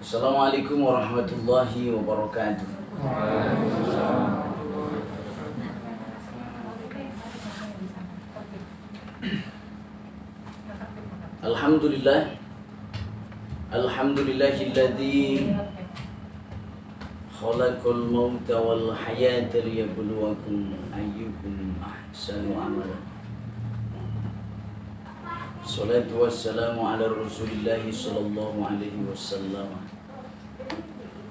Assalamualaikum warahmatullahi wabarakatuh. Alhamdulillah. Alhamdulillahilladzi khalaqal mauta wal hayata liyabluwakum ayyukum ahsanu amala. Salatu wassalamu ala Rasulillahi sallallahu alaihi wasallam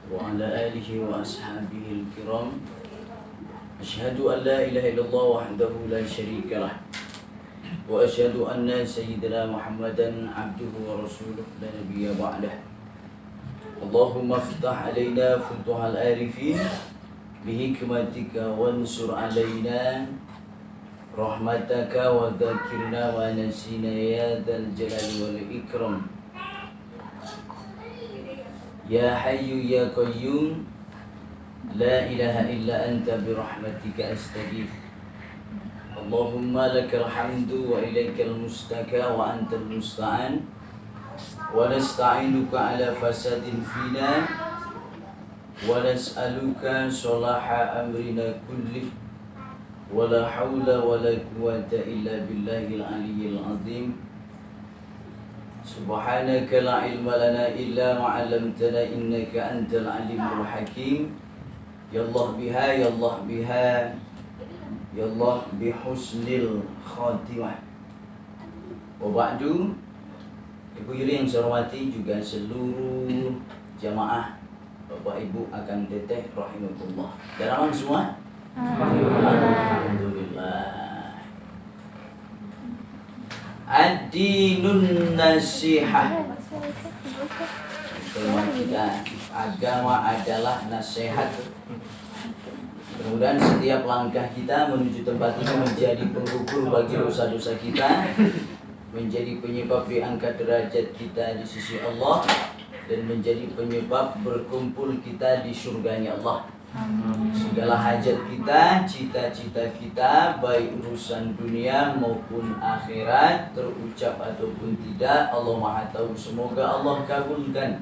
wa ala alihi wa ashabihi al-kiram. Asyhadu an la ilaha illallah wahdahu la syarika lah wa asyhadu anna sayyidina Muhammadan abduhu wa rasuluh la nabiyya ba'dah. Allahumma iftah alaina futuhal arifin bihikmatika wansur alaina rahmataka wa dzakirna wa nasina ya dzal jalali wal ikram. Ya hayyu ya qayyum la ilaha illa anta bi rahmatika astaghith. Allahumma lakal hamdu wa ilaikal mustaka wa antal musta'an wa nasta'inuka ala fasadin fina wa nas'aluka salaha amrina kullih wa la hawla wa la quwwata illa billahil aliyyil azim. Subhanaka la ilma lana illa ma 'allamtana innaka antal alimul hakim. Ya Allah biha, ya Allah biha, ya Allah bihusnil khatimah. Wa ba'du. Ibu Yuli yang saya hormati, juga seluruh jamaah Bapak Ibu akan teteh rahimakumullah. Dan aman semua? Alhamdulillah. Ad-dinun nasihah. Tema kita, agama adalah nasihat. Mudah-mudahan setiap langkah kita menuju tempat ini menjadi pengukur bagi dosa-dosa kita, menjadi penyebab diangkat derajat kita di sisi Allah, dan menjadi penyebab berkumpul kita di surganya Allah. Segala hajat kita, cita-cita kita, baik urusan dunia maupun akhirat, terucap ataupun tidak, Allah Maha Tahu. Semoga Allah kabulkan.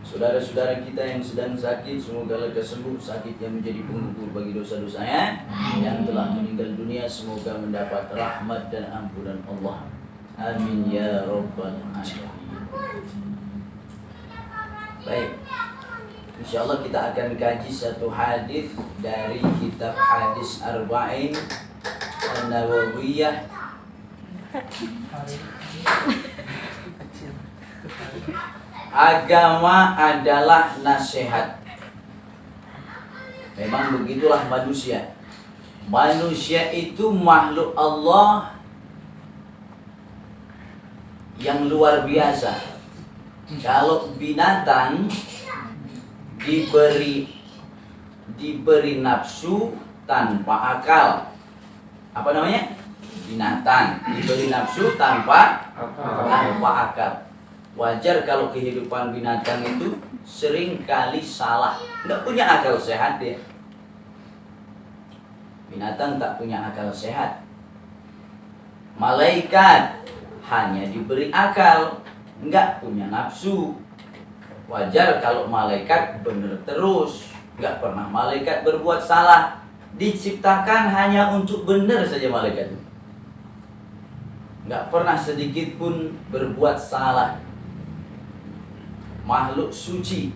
Saudara-saudara kita yang sedang sakit, semoga lekas sembuh sakitnya, menjadi pengukur bagi dosa-dosanya. Yang telah meninggal dunia, semoga mendapat rahmat dan ampunan Allah. Amin ya rabbal alamin. Baik, insyaallah kita akan kaji satu hadis dari kitab Hadis Arba'in An-Nawawiyah. Agama adalah nasihat. Memang begitulah manusia. Manusia itu makhluk Allah yang luar biasa. Kalau binatang diberi nafsu tanpa akal, apa namanya? Binatang diberi nafsu tanpa akal. Wajar kalau kehidupan binatang itu sering kali salah, tidak punya akal sehat dia. Binatang tak punya akal sehat. Malaikat hanya diberi akal, enggak punya nafsu. Wajar kalau malaikat benar terus, enggak pernah malaikat berbuat salah. Diciptakan hanya untuk benar saja malaikat. Enggak pernah sedikit pun berbuat salah. Makhluk suci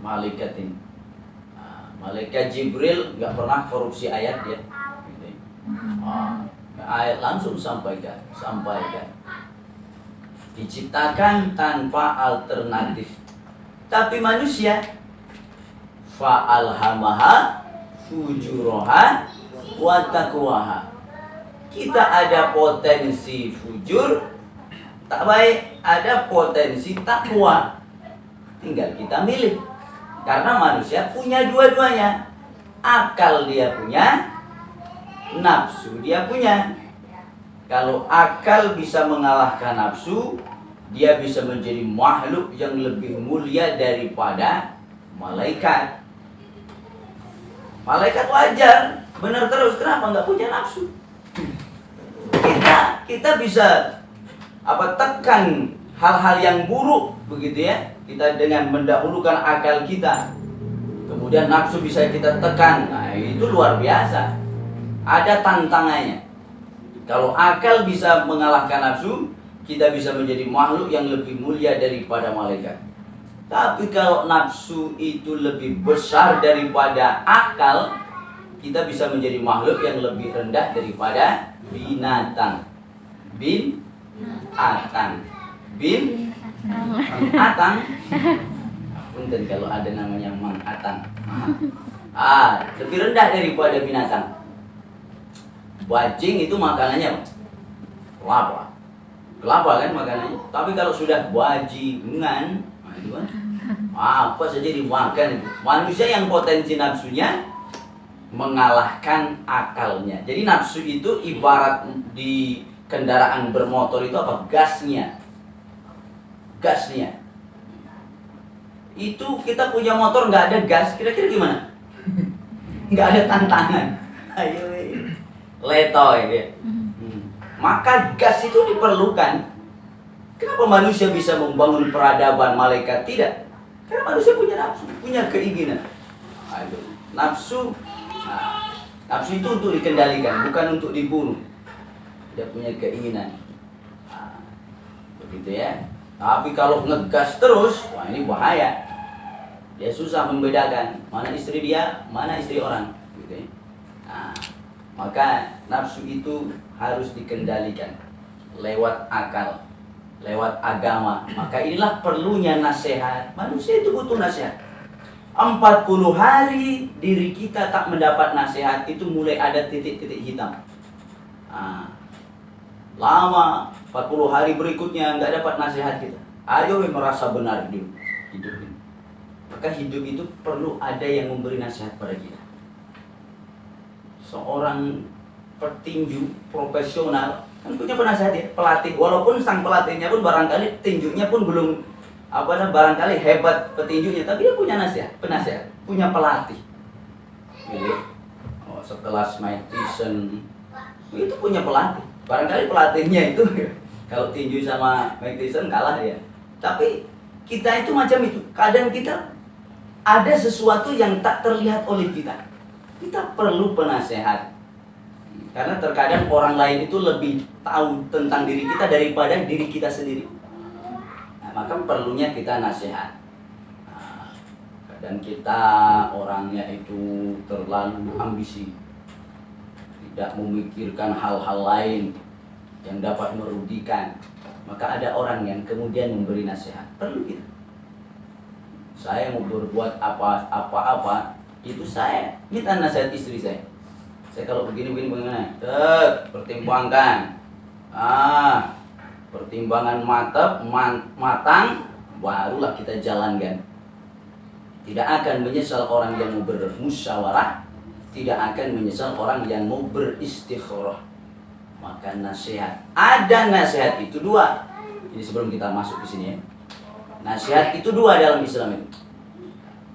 malaikat ini. Malaikat Jibril enggak pernah korupsi ayat dia. Ayat langsung sampaikan. Diciptakan tanpa alternatif. Tapi manusia fa'alhamaha fujuraha wa taqwaha. Kita ada potensi fujur tak baik, ada potensi takwa. Tinggal kita milih. Karena manusia punya dua-duanya. Akal dia punya, nafsu dia punya. Kalau akal bisa mengalahkan nafsu, dia bisa menjadi makhluk yang lebih mulia daripada malaikat. Malaikat wajar, benar terus, kenapa nggak punya nafsu? Kita bisa tekan hal-hal yang buruk begitu ya. kita dengan mendahulukan akal kita, kemudian nafsu bisa kita tekan. Nah, itu luar biasa. Ada tantangannya. Kalau akal bisa mengalahkan nafsu, kita bisa menjadi makhluk yang lebih mulia daripada malaikat. Tapi kalau nafsu itu lebih besar daripada akal, kita bisa menjadi makhluk yang lebih rendah daripada binatang. Binatang. Binatang. Punten kalau ada namanya Mang Atang. Lebih rendah daripada binatang. Bajing itu makanannya kelapa. Kelapa kan makanannya. Tapi kalau sudah bajingan, itu kan apa saja dimakan itu. Manusia yang potensi nafsunya mengalahkan akalnya. Jadi nafsu itu ibarat di kendaraan bermotor itu apa? Gasnya. Itu kita punya motor nggak ada gas, kira-kira gimana? Nggak ada tantangan. Ayo, letoy ya. Maka gas itu diperlukan. Kenapa manusia bisa membangun peradaban, malaikat tidak? Karena manusia punya nafsu, punya keinginan. Nafsu itu untuk dikendalikan, bukan untuk dibunuh. Dia punya keinginan. Begitu ya. Tapi kalau ngegas terus, wah ini bahaya. Dia susah membedakan mana istri dia, mana istri orang. Gitu ya. Maka nafsu itu harus dikendalikan lewat akal, lewat agama. Maka inilah perlunya nasihat. Manusia itu butuh nasihat. 40 hari diri kita tak mendapat nasihat, itu mulai ada titik-titik hitam. Lama 40 hari berikutnya nggak dapat nasihat kita. Ayo merasa benar di hidup ini. Maka hidup itu perlu ada yang memberi nasihat pada kita. Seorang petinju profesional kan punya penasehat ya, pelatih. Walaupun sang pelatihnya pun barangkali tinjunya pun belum barangkali hebat petinjunya, tapi dia punya penasehat, punya pelatih. Gitu. Sekelas Mike Tyson itu punya pelatih. Barangkali pelatihnya itu kalau tinju sama Mike Tyson kalah dia. Tapi kita itu macam itu. Kadang kita ada sesuatu yang tak terlihat oleh kita. Kita perlu penasehat. Karena terkadang orang lain itu lebih tahu tentang diri kita daripada diri kita sendiri. Maka perlunya kita nasihat. Kadang kita orangnya itu terlalu ambisi, tidak memikirkan hal-hal lain yang dapat merugikan. Maka ada orang yang kemudian memberi nasihat. Perlu kita. Saya mau berbuat apa-apa, itu saya minta nasihat istri saya. Saya kalau begini bagaimana? Pertimbangkan. Pertimbangan matang, barulah kita jalankan. Tidak akan menyesal orang yang mau bermusyawarah, tidak akan menyesal orang yang mau beristikharah. Maka nasihat, ada nasihat itu dua. Jadi sebelum kita masuk ke sini ya, nasihat itu dua dalam Islam itu.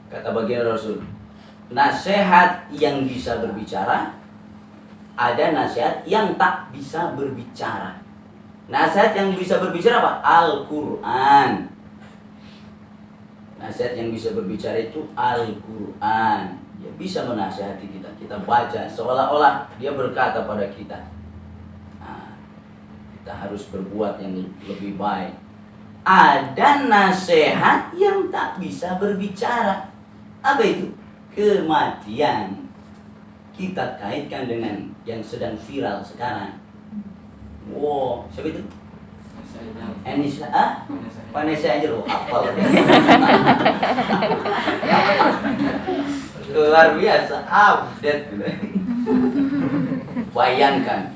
Kata baginda Rasul, nasihat yang bisa berbicara, ada nasihat yang tak bisa berbicara. Nasihat yang bisa berbicara apa? Al-Quran. Nasihat yang bisa berbicara itu Al-Quran. Dia bisa menasihati kita. Kita baca seolah-olah dia berkata pada kita. Kita harus berbuat yang lebih baik. Ada nasihat yang tak bisa berbicara. Apa itu? Kematian. Kita kaitkan dengan yang sedang viral sekarang. Wow, siapa itu? Anissa, Vanessa aja loh, hafal. Luar biasa, update. Bayangkan,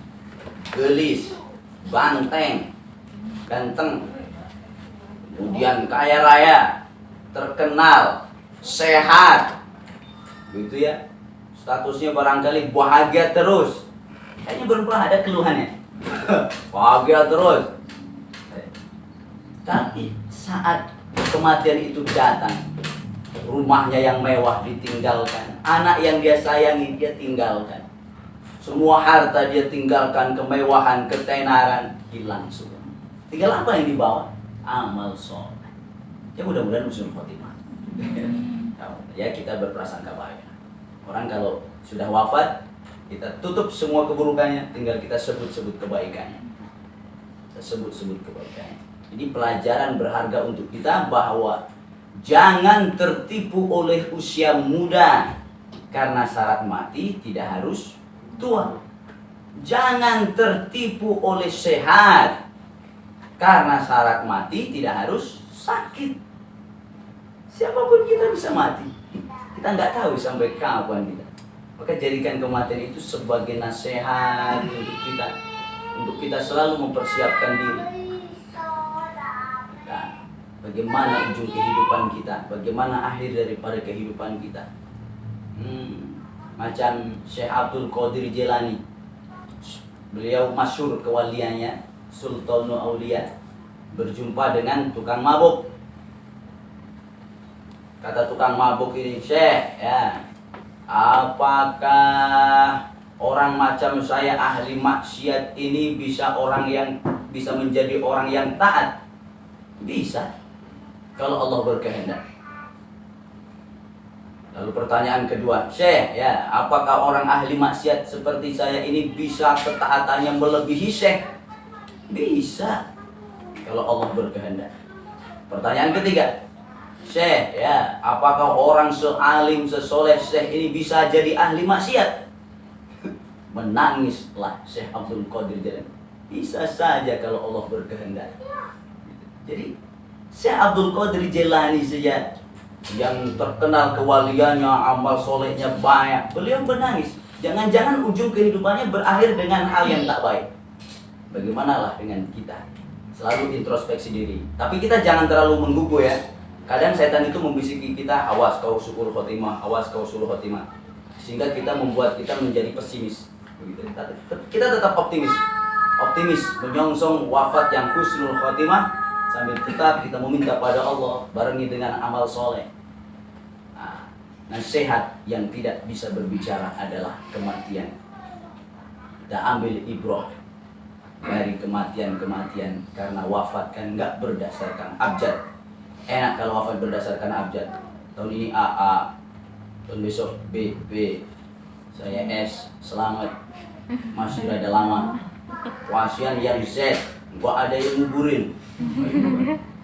gelis, banteng, ganteng, kemudian kaya raya, terkenal, sehat, gitu ya. Statusnya barangkali bahagia terus. Kayaknya belum pernah ada keluhannya. Bahagia terus. Tapi saat kematian itu datang, rumahnya yang mewah ditinggalkan, anak yang dia sayangi dia tinggalkan, semua harta dia tinggalkan, kemewahan, ketenaran hilang semua. Tinggal apa yang dibawa? Amal soleh. Ya mudah-mudahan husnul khotimah. Ya kita berprasangka baik. Orang kalau sudah wafat, kita tutup semua keburukannya, tinggal kita sebut-sebut kebaikannya. Sebut-sebut kebaikannya. Ini pelajaran berharga untuk kita bahwa jangan tertipu oleh usia muda, karena syarat mati tidak harus tua. Jangan tertipu oleh sehat, karena syarat mati tidak harus sakit. Siapapun kita bisa mati. Kita nggak tahu sampai kapan kita. Maka jadikan kematian itu sebagai nasihat untuk kita selalu mempersiapkan diri. Nah, bagaimana ujung kehidupan kita, bagaimana akhir daripada kehidupan kita. Macam Syekh Abdul Qadir Jilani, beliau masyhur kewaliannya, Sultanul Aulia, berjumpa dengan tukang mabuk. Kata tukang mabuk ini, Syekh, ya, apakah orang macam saya ahli maksiat ini bisa menjadi orang yang taat? Bisa, kalau Allah berkehendak. Lalu pertanyaan kedua, Syekh, ya, apakah orang ahli maksiat seperti saya ini bisa ketaatannya melebihi Syekh? Bisa, kalau Allah berkehendak. Pertanyaan ketiga, Syekh, ya, apakah orang sealim, sesoleh Syekh ini bisa jadi ahli maksiat? Menangislah Syekh Abdul Qadir Jilani. Bisa saja kalau Allah berkehendak. Jadi Syekh Abdul Qadir Jilani saja yang terkenal kewaliannya, amal solehnya banyak, beliau menangis. Jangan-jangan ujung kehidupannya berakhir dengan hal yang tak baik. Bagaimanalah dengan kita? Selalu introspeksi diri. Tapi kita jangan terlalu menggugu ya. Kadang setan itu membisiki kita, awas kau suul khotimah, awas kau suul khotimah. Sehingga membuat kita menjadi pesimis. Begitu. Kita tetap optimis. Optimis menyongsong wafat yang husnul khotimah, sambil tetap kita meminta pada Allah barengi dengan amal soleh. Nasihat yang tidak bisa berbicara adalah kematian. Kita ambil ibrah dari kematian-kematian, karena wafat kan nggak berdasarkan abjad. Enak kalau wafat berdasarkan abjad. Tahun ini AA, tahun besok B, saya S, selamat, masih ada lama. Wasian yang Z, gua ada yang nguburin.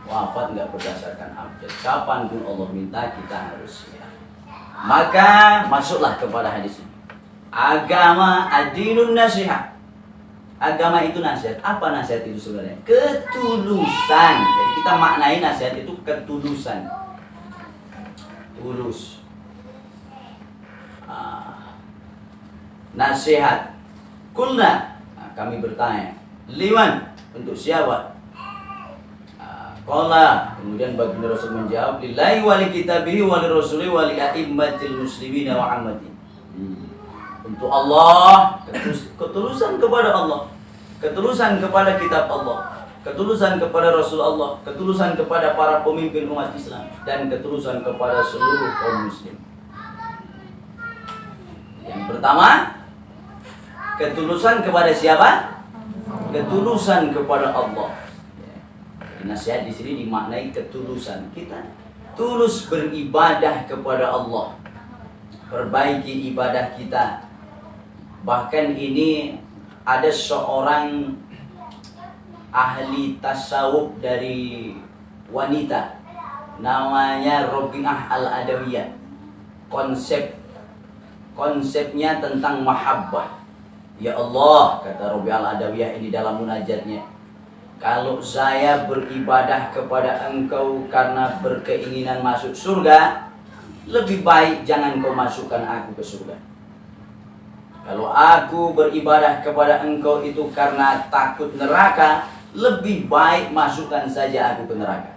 Wafat nggak berdasarkan abjad. Kapan pun Allah minta, kita harus siap. Maka masuklah kepada hadis ini. Agama ad-dinun nasihat. Agama itu nasihat. Apa nasihat itu sebenarnya? Ketulusan. Jadi kita maknai nasihat itu ketulusan. Tulus. Nasihat. Kulna. Kami bertanya. Liman. Untuk siapa? Qala, kemudian baginda Rasul menjawab, lillahi wa li kitabihi wa li rasuli wa li a'immatil muslimina wa ammati. Untuk Allah, ketulusan kepada Allah, ketulusan kepada kitab Allah, ketulusan kepada Rasul Allah, ketulusan kepada para pemimpin umat Islam, dan ketulusan kepada seluruh kaum muslim. Yang pertama, ketulusan kepada siapa? Ketulusan kepada Allah. Nasihat di sini dimaknai ketulusan. Kita tulus beribadah kepada Allah, perbaiki ibadah kita. Bahkan ini ada seorang ahli tasawuf dari wanita, namanya Rabi'ah Al-Adawiyah. Konsepnya tentang mahabbah. Ya Allah, kata Rabi'ah Al-Adawiyah ini dalam munajatnya, kalau saya beribadah kepada engkau karena berkeinginan masuk surga, lebih baik jangan kau masukkan aku ke surga. Kalau aku beribadah kepada engkau itu karena takut neraka, lebih baik masukkan saja aku ke neraka.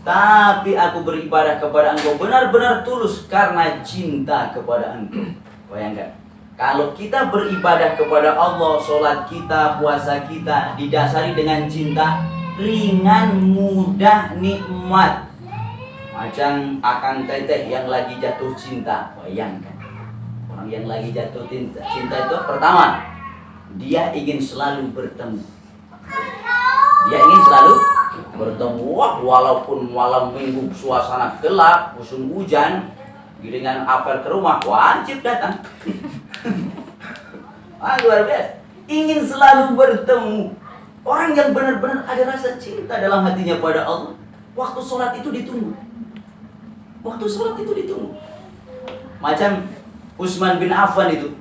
Tapi aku beribadah kepada engkau benar-benar tulus karena cinta kepada engkau. Bayangkan, kalau kita beribadah kepada Allah, sholat kita, puasa kita didasari dengan cinta, ringan, mudah, nikmat. Macam akang teteh yang lagi jatuh cinta. Bayangkan, orang yang lagi jatuh cinta itu pertama, dia ingin selalu bertemu. Dia ingin selalu bertemu. Walaupun malam minggu suasana gelap, musim hujan, giringan apel ke rumah, wajib datang. Luar biasa. Ingin selalu bertemu. Orang yang benar-benar ada rasa cinta dalam hatinya pada Allah, waktu sholat itu ditunggu. Waktu sholat itu ditunggu. Macam Utsman bin Affan itu.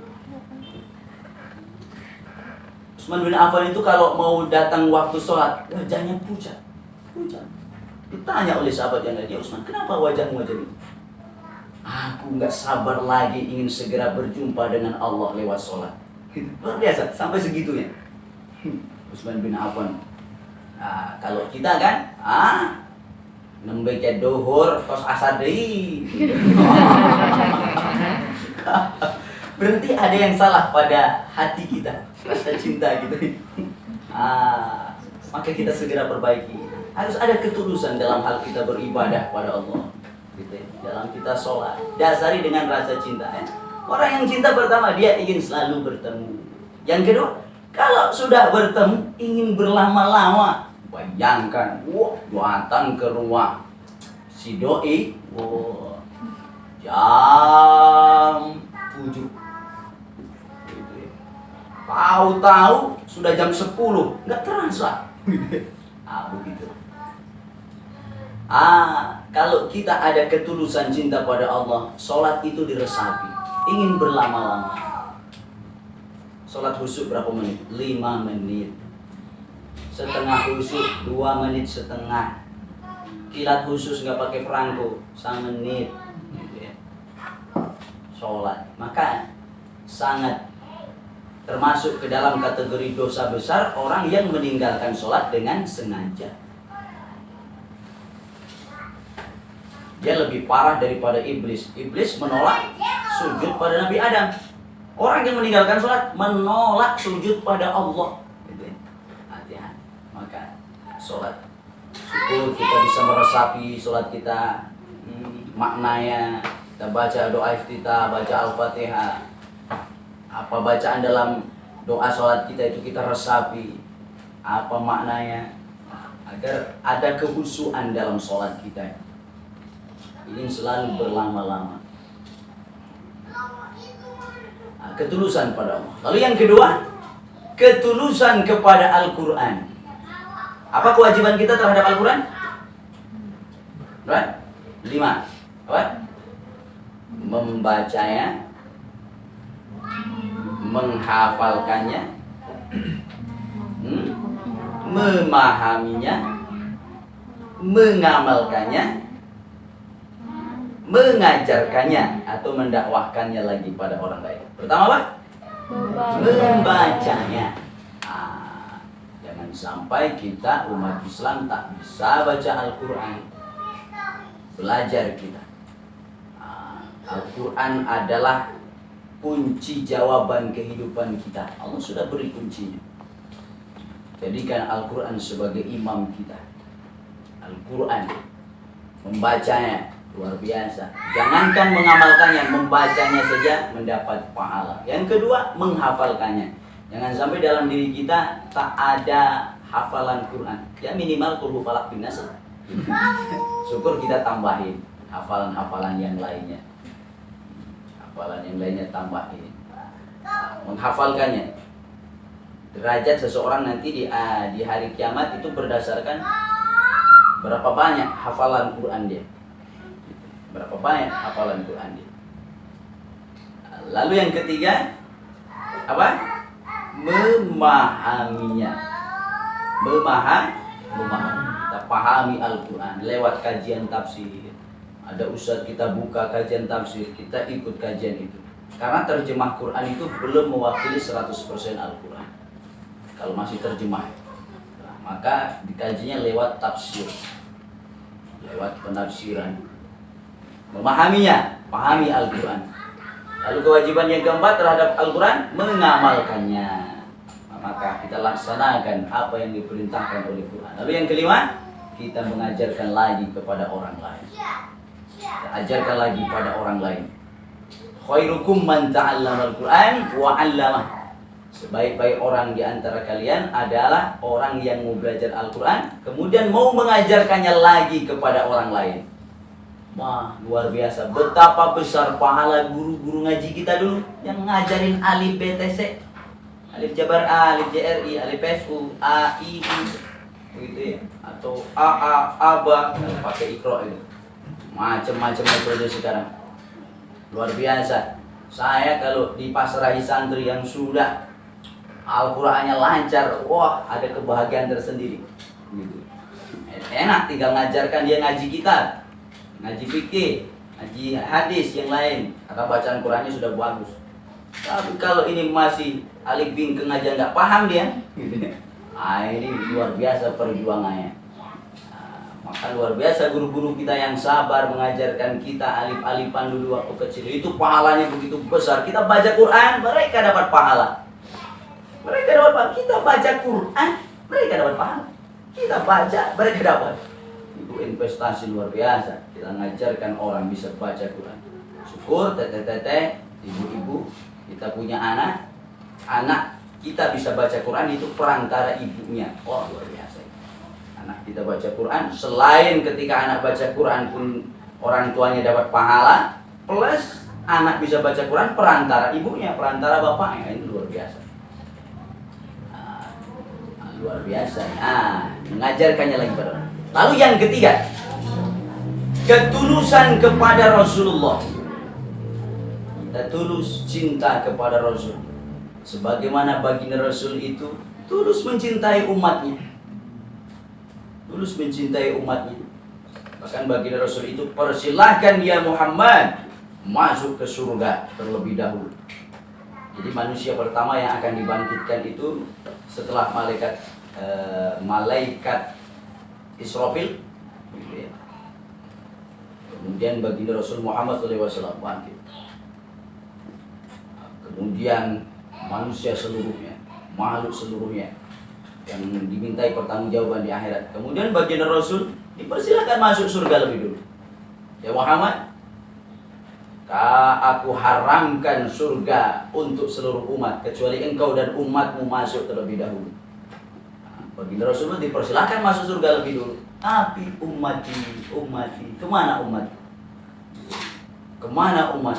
Utsman bin Affan itu kalau mau datang waktu sholat, wajahnya pucat. Ditanya oleh sahabat yang lain, "Ya Utsman, kenapa wajahmu macam itu?" "Aku nggak sabar lagi ingin segera berjumpa dengan Allah lewat sholat." Luar biasa, sampai segitunya. Utsman bin Affan. Kalau kita kan, nembe ke dohur tos asar deui. Berarti ada yang salah pada hati kita, rasa cinta kita. Maka kita segera perbaiki. Harus ada ketulusan dalam hal kita beribadah pada Allah. Gitu. Dalam kita sholat, dasari dengan rasa cinta. Orang yang cinta pertama, dia ingin selalu bertemu. Yang kedua, kalau sudah bertemu, ingin berlama-lama. Bayangkan, datang ke rumah si doi, jam 7. Tahu-tahu sudah jam 10, nggak terasa. Begitu. Kalau kita ada ketulusan cinta pada Allah, sholat itu diresapi, ingin berlama-lama. Sholat khusyuk berapa menit? 5 menit. Setengah khusyuk 2 menit setengah. Kilat khusus nggak pakai perangko 1 menit. Gitu ya. Sholat, maka sangat termasuk ke dalam kategori dosa besar orang yang meninggalkan sholat dengan sengaja. Dia lebih parah daripada iblis. Iblis menolak sujud pada Nabi Adam. Orang yang meninggalkan sholat menolak sujud pada Allah. Hati-hati. Maka sholat, syukur kita bisa meresapi sholat kita, maknanya. Kita baca doa iftitah, baca Al-Fatihah. Apa bacaan dalam doa sholat kita itu kita resapi. Apa maknanya? Agar ada kekhusyuan dalam sholat kita. Ingin selalu berlama-lama. Ketulusan pada Allah. Lalu yang kedua, ketulusan kepada Al-Quran. Apa kewajiban kita terhadap Al-Quran? 5. Apa? Membacanya, menghafalkannya, memahaminya, mengamalkannya, mengajarkannya atau mendakwahkannya lagi pada orang lain. Pertama apa? Membacanya. Jangan sampai kita umat Islam tak bisa baca Al-Quran. Belajar kita. Al-Quran adalah kunci jawaban kehidupan kita. Allah sudah beri kuncinya. Jadikan Al-Quran sebagai imam kita. Al-Quran, membacanya luar biasa. Jangankan mengamalkannya, membacanya saja mendapat pahala. Yang kedua, menghafalkannya. Jangan sampai dalam diri kita tak ada hafalan Quran. Ya minimal qul falaq bin nas. Syukur kita tambahin hafalan-hafalan yang lainnya. Hafalan yang lainnya tambahin. Menghafalkannya. Derajat seseorang nanti di hari kiamat itu berdasarkan berapa banyak hafalan Quran dia. Berapa banyak hafalan Quran dia. Lalu yang ketiga, apa? Memahaminya. Memahami. Kita pahami Al-Quran lewat kajian tafsir. Ada ustadz kita buka kajian tafsir, kita ikut kajian itu. Karena terjemah Quran itu belum mewakili 100% Al-Quran. Kalau masih terjemah, maka dikajinya lewat tafsir, lewat penafsiran. Memahaminya, pahami Al-Quran. Lalu kewajiban yang keempat terhadap Al-Quran, mengamalkannya. Maka kita laksanakan apa yang diperintahkan oleh Quran. Lalu yang kelima, kita mengajarkan lagi kepada orang lain. Kita ajarkan lagi pada orang lain. Khairukum man ta'allama Al-Quran wa 'allamah. Sebaik-baik orang di antara kalian adalah orang yang mau belajar Al-Quran, kemudian mau mengajarkannya lagi kepada orang lain. Wah, luar biasa. Betapa besar pahala guru-guru ngaji kita dulu yang ngajarin alif BTC, alif Jabar A, alif JRI, alif PSU, A, I, U, begitu ya. Atau AA, ABA, pakai Iqra itu. Macam-macam metode sekarang. Luar biasa. Saya kalau dipasrahi santri yang sudah Al-Qur'annya lancar, wah ada kebahagiaan tersendiri. Gitu. Enak tinggal ngajarkan dia ngaji kitab, ngaji fikih, ngaji hadis yang lain. Karena bacaan Qur'annya sudah bagus. Tapi kalau ini masih alik bingkeng aja nggak paham dia, gitu. Ini luar biasa perjuangannya. Maka luar biasa guru-guru kita yang sabar mengajarkan kita alif-alifan dulu waktu kecil. Itu pahalanya begitu besar. Kita baca Quran, mereka dapat pahala. Mereka dapat pahala. Kita baca Quran, mereka dapat pahala. Kita baca, mereka dapat. Itu investasi luar biasa. Kita mengajarkan orang bisa baca Quran. Syukur, teteh-teteh, ibu-ibu, kita punya anak. Anak kita bisa baca Quran, itu perantara ibunya. Oh, luar biasa. Anak kita baca Quran, selain ketika anak baca Quran pun orang tuanya dapat pahala, plus anak bisa baca Quran perantara ibunya, perantara bapaknya. Itu luar biasa. Luar biasa. Mengajarkannya lagi pada orang. Lalu yang ketiga, ketulusan kepada Rasulullah. Kita tulus cinta kepada Rasul. Sebagaimana baginda Rasul itu tulus mencintai umatnya. Tulus mencintai umatnya. Bahkan baginda Rasul itu, persilahkan ya Muhammad masuk ke surga terlebih dahulu. Jadi manusia pertama yang akan dibangkitkan itu setelah malaikat Israfil, gitu ya. Kemudian baginda Rasul Muhammad SAW bangkit. Kemudian manusia seluruhnya, makhluk seluruhnya yang dimintai pertanggungjawaban di akhirat. Kemudian baginda Rasul dipersilakan masuk surga lebih dulu. Ya Muhammad, aku haramkan surga untuk seluruh umat kecuali engkau dan umatmu masuk terlebih dahulu. Baginda Rasul dipersilakan masuk surga lebih dulu. Tapi ummati, kemana umat? Kemana umat?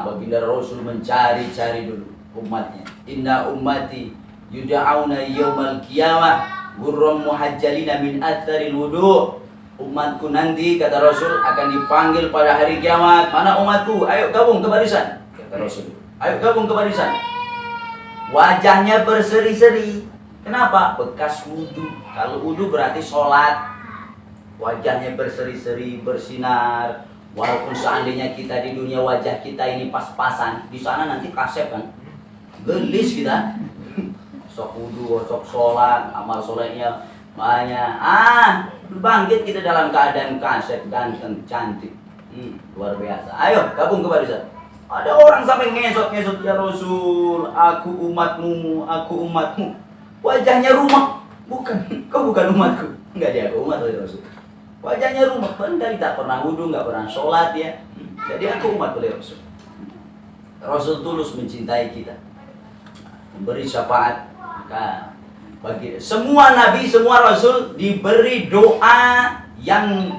Baginda Rasul mencari-cari dulu umatnya. Inna ummati yud'auna yaumal qiyamah gurram muhajjalina min atharil wudu'. Umatku nanti, kata Rasul, akan dipanggil pada hari kiamat. Mana umatku? Ayo gabung ke barisan, kata Rasul. Ayo gabung ke barisan. Wajahnya berseri-seri. Kenapa? Bekas wudu. Kalau wudu berarti sholat. Wajahnya berseri-seri, bersinar. Walaupun seandainya kita di dunia wajah kita ini pas-pasan, di sana nanti kasep kan, gelis kita. Sok wudu, sok sholat, amal sholatnya banyak. Bangkit kita dalam keadaan kasep, ganteng, cantik. Luar biasa. Ayo gabung ke barisan. Ada orang sampai ngesot-ngesot, ya Rasul, aku umatmu, aku umatmu. Wajahnya rumah. Bukan, kau bukan umatku. Enggak, dia aku umat oleh Rasul. Wajahnya rumah, dari tak pernah wudu, nggak pernah sholat ya. Jadi aku umat oleh Rasul. Rasul tulus mencintai kita, memberi syafaat. Maka bagi semua nabi, semua rasul diberi doa yang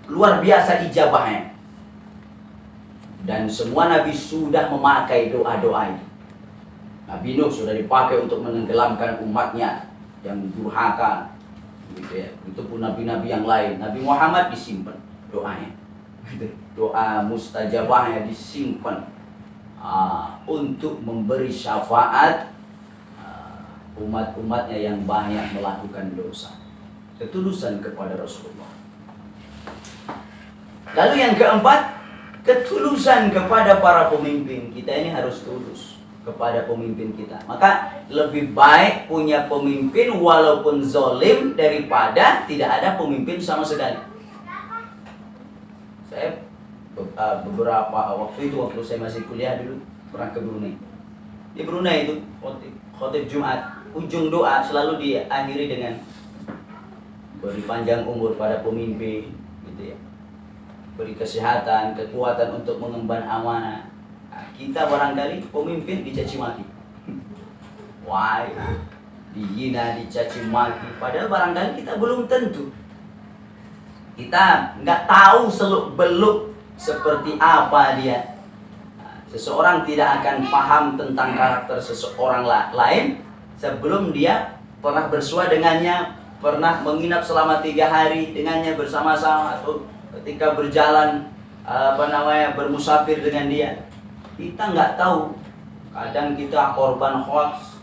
luar biasa ijabahnya. Dan semua nabi sudah memakai doa-doa ini. Nabi Nuh sudah dipakai untuk menenggelamkan umatnya yang durhaka. Gitu ya. Itu pun nabi-nabi yang lain. Nabi Muhammad disimpan doanya. Doa mustajabahnya disimpan untuk memberi syafaat umat-umatnya yang banyak melakukan dosa. Ketulusan kepada Rasulullah. Lalu yang keempat, ketulusan kepada para pemimpin. Kita ini harus tulus kepada pemimpin kita. Maka lebih baik punya pemimpin walaupun zolim daripada tidak ada pemimpin sama sekali. Saya beberapa waktu saya masih kuliah dulu pernah ke Brunei. Di Brunei itu khotib Jumat, ujung doa selalu diakhiri dengan beri panjang umur pada pemimpin, gitu ya. Beri kesehatan, kekuatan untuk mengemban amanah. Kita barangkali pemimpin dicaci maki. wah, dihina, dicaci maki. Padahal barangkali kita belum tentu. Kita nggak tahu seluk beluk seperti apa dia. Seseorang tidak akan paham tentang karakter seseorang lain sebelum dia pernah bersua dengannya, pernah menginap selama 3 hari dengannya bersama-sama, atau ketika berjalan bermusafir dengan dia. Kita nggak tahu. Kadang kita korban hoax,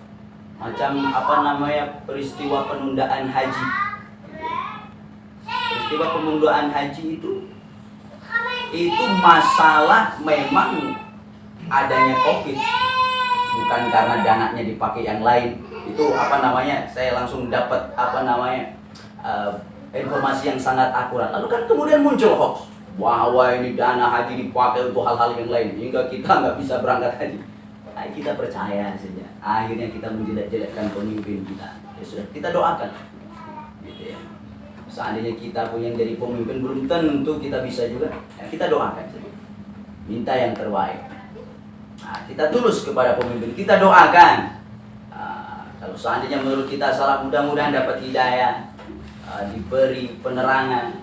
macam peristiwa penundaan haji. Peristiwa penundaan haji itu masalah memang adanya COVID, bukan karena dananya dipakai yang lain. Itu saya langsung dapat informasi yang sangat akurat. Lalu kan kemudian muncul hoax bahwa ini dana haji dipakai untuk hal-hal yang lain hingga kita nggak bisa berangkat haji. Kita percaya saja. Akhirnya kita menjelek-jelekkan pemimpin kita. Ya sudah, kita doakan. Gitu ya. Seandainya kita pun yang jadi pemimpin, belum tentu kita bisa juga. Ya, kita doakan saja. Minta yang terbaik. Kita tulus kepada pemimpin, kita doakan. Kalau seandainya menurut kita salah, mudah-mudahan dapat hidayah, diberi penerangan.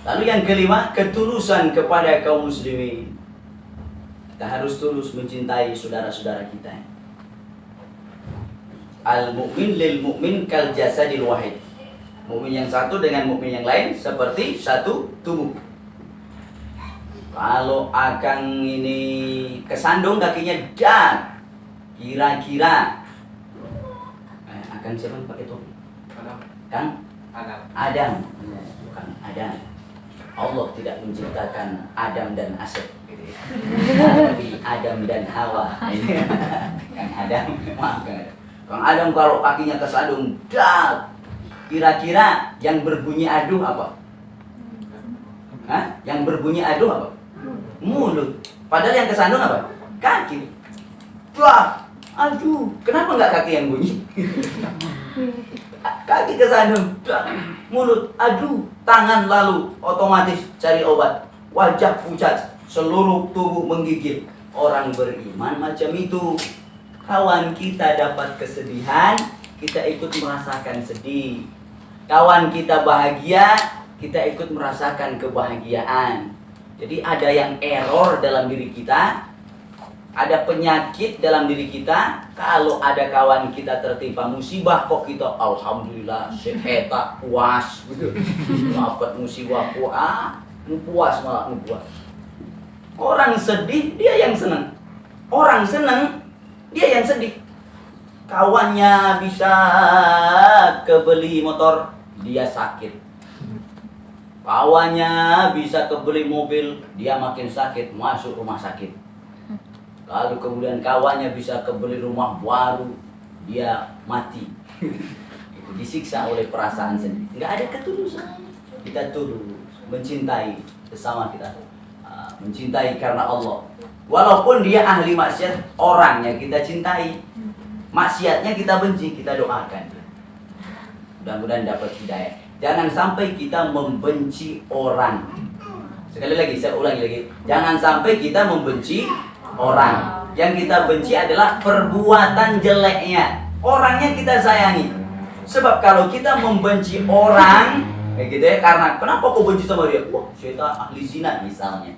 Lalu yang kelima, ketulusan kepada kaum muslimin. Kita harus tulus mencintai saudara-saudara kita. Al-mu'min lil mu'min kal jasadil wahid. Mukmin yang satu dengan mukmin yang lain seperti satu tubuh. Kalau akang ini kesandung kakinya dan kira-kira akan siapa yang pakai topi? Kan? Adam. Bukan Adam. Allah tidak menciptakan Adam dan Asep, gitu ya. Tapi Adam dan Hawa. Kang Adam, maaf Kang Adam kalau kakinya kesandung dan kira-kira yang berbunyi aduh apa? Yang berbunyi aduh apa? Mulut. Padahal yang kesandung apa? Kaki. Wah, aduh, kenapa nggak kaki yang bunyi? Kaki kesandung, mulut, aduh, tangan lalu otomatis cari obat. Wajah pucat, seluruh tubuh menggigil. Orang beriman macam itu. Kawan kita dapat kesedihan, kita ikut merasakan sedih. Kawan kita bahagia, kita ikut merasakan kebahagiaan. Jadi ada yang error dalam diri kita, ada penyakit dalam diri kita. Kalau ada kawan kita tertimpa musibah, kok kita alhamdulillah sehat puas gitu. Dapat musibah puas malah puas. Orang sedih dia yang senang. Orang senang dia yang sedih. Kawannya bisa kebeli motor, dia sakit. Kawannya bisa kebeli mobil, dia makin sakit, masuk rumah sakit. Lalu kemudian kawannya bisa kebeli rumah baru, dia mati. Itu disiksa oleh perasaan sendiri. Nggak ada ketulusan. Kita tulus mencintai sesama kita, mencintai karena Allah. Walaupun dia ahli maksiat, orangnya kita cintai, maksiatnya kita benci, kita doakan. Mudah-mudahan dapat hidayah. Jangan sampai kita membenci orang. Sekali lagi, saya ulangi lagi. Jangan sampai kita membenci orang. Yang kita benci adalah perbuatan jeleknya. Orangnya kita sayangi. Sebab kalau kita membenci orang, kayak gitu ya, karena kenapa kau benci sama dia? Wah, syaitan ahli zina misalnya.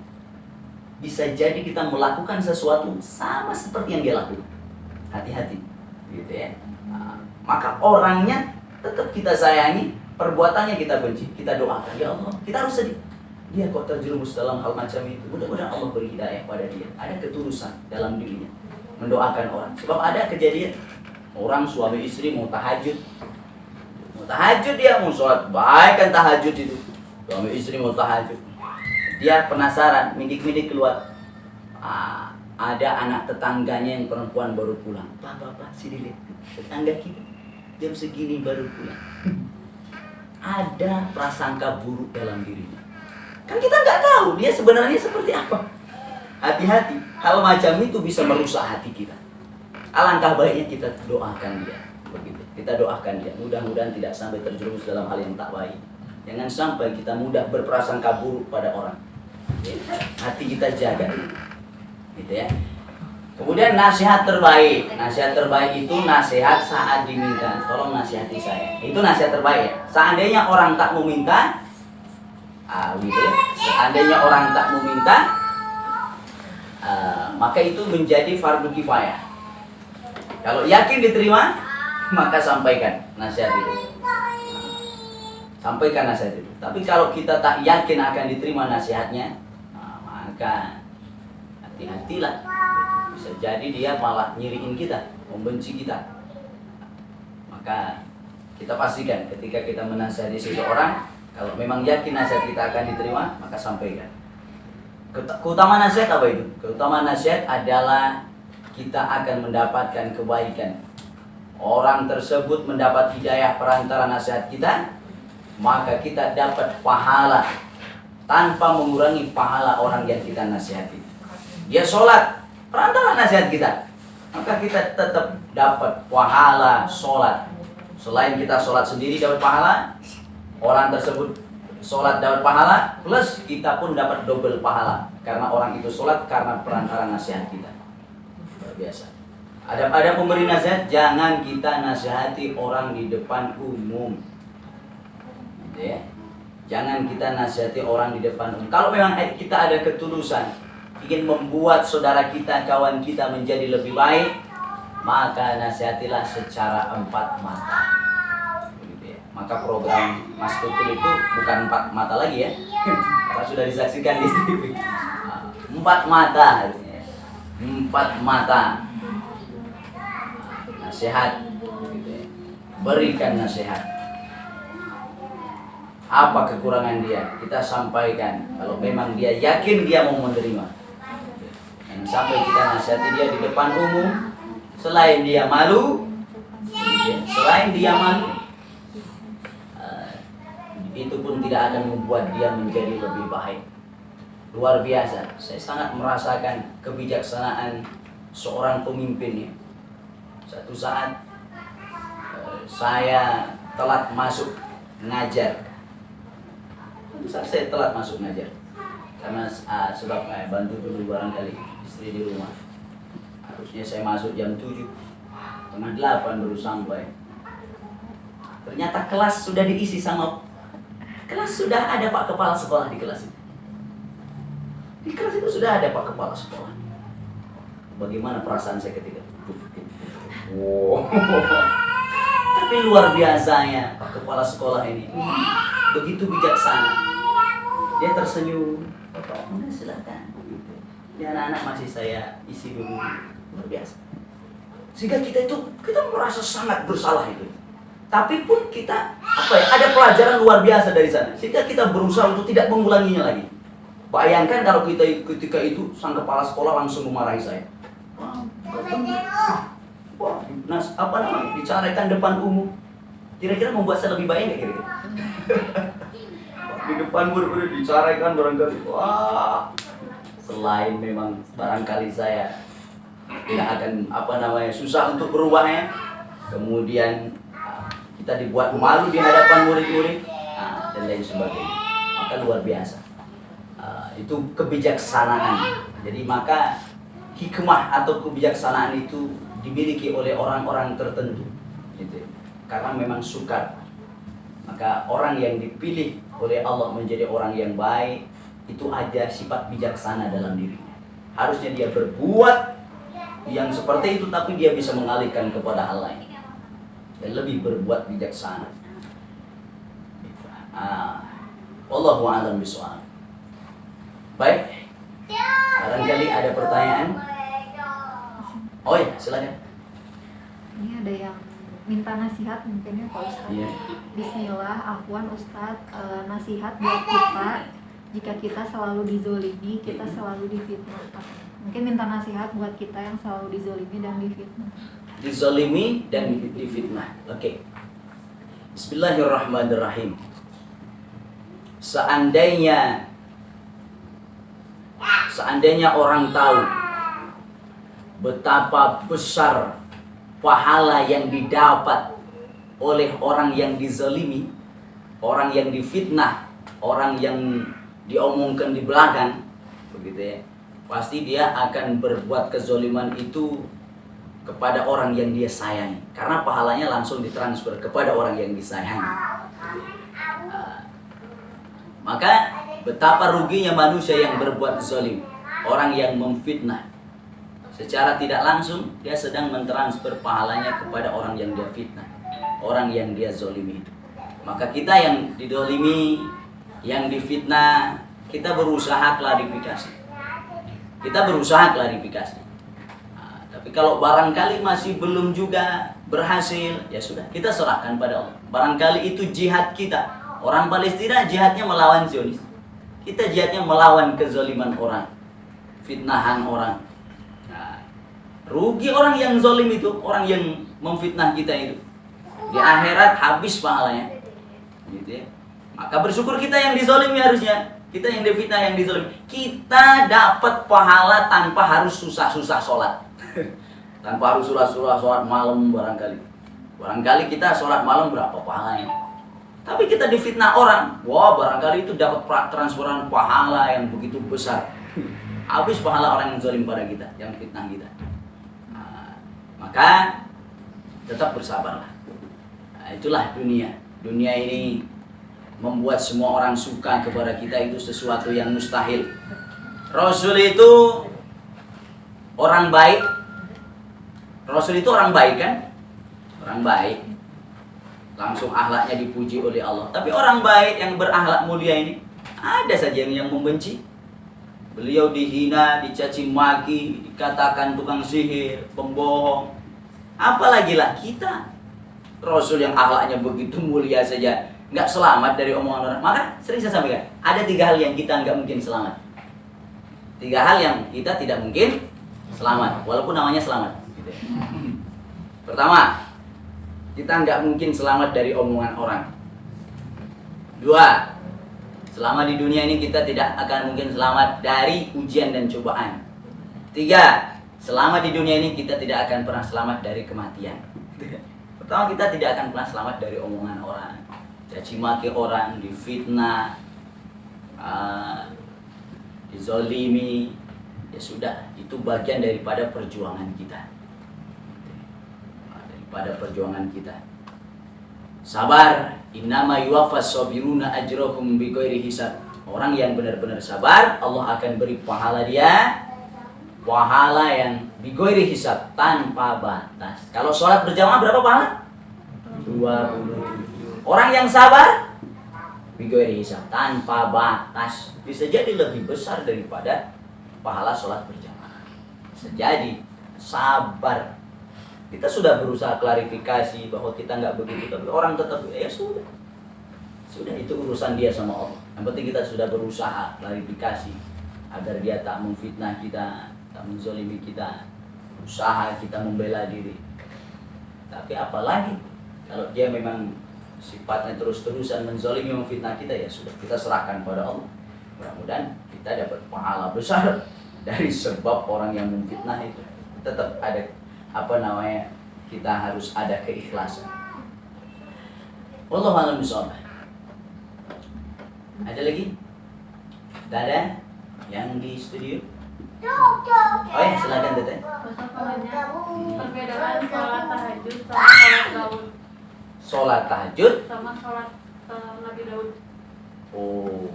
Bisa jadi kita melakukan sesuatu sama seperti yang dia lakukan. Hati-hati, gitu ya. Maka orangnya tetap kita sayangi, perbuatannya kita benci, kita doakan, ya Allah, kita harus sedih. Dia kok terjerumus dalam hal macam itu. Mudah-mudahan Allah beri hidayah pada dia. Ada ketulusan dalam dirinya mendoakan orang. Sebab ada kejadian orang suami istri mau tahajud. Mau tahajud dia mau sholat baik kan tahajud itu. Suami istri mau tahajud. Dia penasaran, mindik-mindik keluar. Ada anak tetangganya yang perempuan baru pulang. Pak, sini lihat. Tetangga kita jam segini baru pulang. Ada prasangka buruk dalam dirinya. Kan kita nggak tahu dia sebenarnya seperti apa. Hati-hati, hal macam itu bisa merusak hati kita. Alangkah baiknya kita doakan dia. Begitu. Kita doakan dia. Mudah-mudahan tidak sampai terjerumus dalam hal yang tak baik. Jangan sampai kita mudah berprasangka buruk pada orang. Hati kita jaga. Gitu ya. Kemudian nasihat terbaik. Nasihat terbaik itu nasihat saat diminta. Tolong nasihati saya. Itu nasihat terbaik ya. Seandainya orang tak meminta, gitu ya. Seandainya orang tak meminta, maka itu menjadi fardu kifayah. Kalau yakin diterima, maka sampaikan nasihat itu. Sampaikan nasihat itu. Tapi kalau kita tak yakin akan diterima nasihatnya, maka hati-hatilah. Bisa jadi dia malah nyiriin kita, membenci kita. Maka kita pastikan ketika kita menasihati seseorang, kalau memang yakin nasihat kita akan diterima, maka sampaikan. Keutamaan nasihat apa itu? Keutamaan nasihat adalah kita akan mendapatkan kebaikan. Orang tersebut mendapat hidayah perantara nasihat kita, maka kita dapat pahala tanpa mengurangi pahala orang yang kita nasihati. Dia sholat perantara nasihat kita, maka kita tetap dapat pahala sholat. Selain kita sholat sendiri dapat pahala, orang tersebut sholat dapat pahala, plus kita pun dapat double pahala karena orang itu sholat karena perantara nasihat kita. Luar biasa. Ada pemberi nasihat, jangan kita nasihati orang di depan umum. Gitu ya. Jangan kita nasihati orang di depan umum. Kalau memang kita ada ketulusan ingin membuat saudara kita, kawan kita menjadi lebih baik, maka nasihatilah secara empat mata. Begitu ya. Maka program Mas Tukul itu bukan empat mata lagi ya. Karena sudah disaksikan di TV. Empat mata. Empat mata. Nasihat. Begitu ya. Berikan nasihat. Apa kekurangan dia, kita sampaikan. Kalau memang dia yakin dia mau menerima, sampai kita nasihati dia di depan umum, selain dia malu, itu pun tidak akan membuat dia menjadi lebih baik. Luar biasa. Saya sangat merasakan kebijaksanaan seorang pemimpin ya. Satu saat saya telat masuk ngajar. Satu saat saya telat masuk ngajar karena sebab bantu dulu barangkali istri di rumah. Harusnya saya masuk jam 7, setengah 8 baru sampai. Ternyata kelas sudah diisi sudah ada Pak Kepala Sekolah di kelas itu. Di kelas itu sudah ada Pak Kepala Sekolah. Bagaimana perasaan saya ketika wow. Tapi luar biasanya Pak Kepala Sekolah ini begitu bijaksana. Dia tersenyum, Bapak, silakan. Ya, anak-anak masih saya isi dulu. Luar biasa. Sehingga kita merasa sangat bersalah itu. Tapi pun kita ada pelajaran luar biasa dari sana. Sehingga kita berusaha untuk tidak mengulanginya lagi. Bayangkan kalau kita ketika itu sang kepala sekolah langsung memarahi saya. Bicarakan depan umum. Kira-kira membuat saya lebih baik nggak kira-kira? Di depan benar-benar bicarakan barangkali. Wah. Selain memang barangkali saya tidak akan susah untuk berubahnya, kemudian kita dibuat malu di hadapan murid-murid dan lain sebagainya, maka luar biasa. Itu kebijaksanaan. Jadi maka hikmah atau kebijaksanaan itu dimiliki oleh orang-orang tertentu, gitu. Karena memang sukar. Maka orang yang dipilih oleh Allah menjadi orang yang baik itu ada sifat bijaksana dalam dirinya. Harusnya dia berbuat yang seperti itu, tapi dia bisa mengalihkan kepada hal lain dan lebih berbuat bijaksana. Wallahu a'lam bishawab. Baik, barangkali ada pertanyaan. Oh ya, silakan. Ini ada yang minta nasihat mungkin ya Pak Ustadz. Yeah. Bismillah, afwan Ustadz, nasihat buat kita jika kita selalu dizolimi, kita selalu difitnah. Mungkin minta nasihat buat kita yang selalu dizolimi dan difitnah. Dizolimi dan difitnah. Oke. Bismillahirrahmanirrahim. Seandainya orang tahu betapa besar pahala yang didapat oleh orang yang dizalimi, orang yang difitnah, orang yang diomongkan di belakang, begitu ya. pasti dia akan berbuat kezoliman itu kepada orang yang dia sayangi, karena pahalanya langsung ditransfer kepada orang yang disayangi. Maka betapa ruginya manusia yang berbuat zalim, orang yang memfitnah. Secara tidak langsung dia sedang mentransfer pahalanya kepada orang yang dia fitnah, orang yang dia zolimi itu. Maka kita yang didolimi, yang difitnah, kita berusaha klarifikasi. Nah, tapi kalau barangkali masih belum juga berhasil, ya sudah, kita serahkan pada Allah. Barangkali itu jihad kita. Orang Palestina jihadnya melawan Zionis, kita jihadnya melawan kezaliman orang, fitnahan orang. Rugi orang yang zalim itu, orang yang memfitnah kita itu. Di akhirat habis pahalanya. Gitu ya. Maka bersyukur kita yang dizalimi harusnya. Kita yang difitnah, yang dizalimi. Kita dapat pahala tanpa harus susah-susah sholat. Tanpa harus susah-susah sholat malam barangkali. Barangkali kita sholat malam berapa pahalanya. Tapi kita difitnah orang, wah barangkali itu dapat transferan pahala yang begitu besar. Habis pahala orang yang zalim pada kita, yang fitnah kita. Maka tetap bersabarlah. Nah, itulah dunia. Dunia ini membuat semua orang suka kepada kita itu sesuatu yang mustahil. Rasul itu orang baik. Rasul itu orang baik kan? Orang baik. Langsung akhlaknya dipuji oleh Allah. Tapi orang baik yang berakhlak mulia ini ada saja yang membenci. Beliau dihina, dicaci maki, dikatakan tukang sihir, pembohong. Apalagi lah kita. Rasul yang akhlaknya begitu mulia saja nggak selamat dari omongan orang. Maka sering saya sampaikan, ada 3 hal yang kita nggak mungkin selamat. 3 hal yang kita tidak mungkin selamat, walaupun namanya selamat. Pertama, kita nggak mungkin selamat dari omongan orang. 2, selama di dunia ini kita tidak akan mungkin selamat dari ujian dan cobaan. 3, selama di dunia ini kita tidak akan pernah selamat dari kematian. Pertama, kita tidak akan pernah selamat dari omongan orang, caci maki orang, difitnah, dizolimi. Ya sudah, itu bagian daripada perjuangan kita. Sabar, innama yuwaffas sabiruna ajrahum bighairi hisab. Orang yang benar-benar sabar, Allah akan beri pahala dia, pahala yang bighairi hisab, tanpa batas. Kalau sholat berjamaah berapa pahala? 27. Orang yang sabar bighairi hisab, tanpa batas, bisa jadi lebih besar daripada pahala sholat berjamaah. Bisa jadi. Sabar. Kita sudah berusaha klarifikasi bahwa kita nggak begitu, tapi orang tetap, ya sudah itu urusan dia sama Allah. Yang penting kita sudah berusaha klarifikasi agar dia tak memfitnah kita, tak menzolimi kita, usaha kita membela diri. Tapi apalagi kalau dia memang sifatnya terus-terusan menzolimi, memfitnah kita, ya sudah, kita serahkan pada Allah. Mudah-mudahan kita dapat pahala besar dari sebab orang yang memfitnah itu. Tetap ada kita harus ada keikhlasan. Wallahu a'lam bishawab. Ada lagi? Tidak ada yang di studio? Oh ya, silakan Teteh. Perbedaan sholat tahajud sama sholat Daud. Sholat tahajud Sama sholat Nabi Daud. Oh,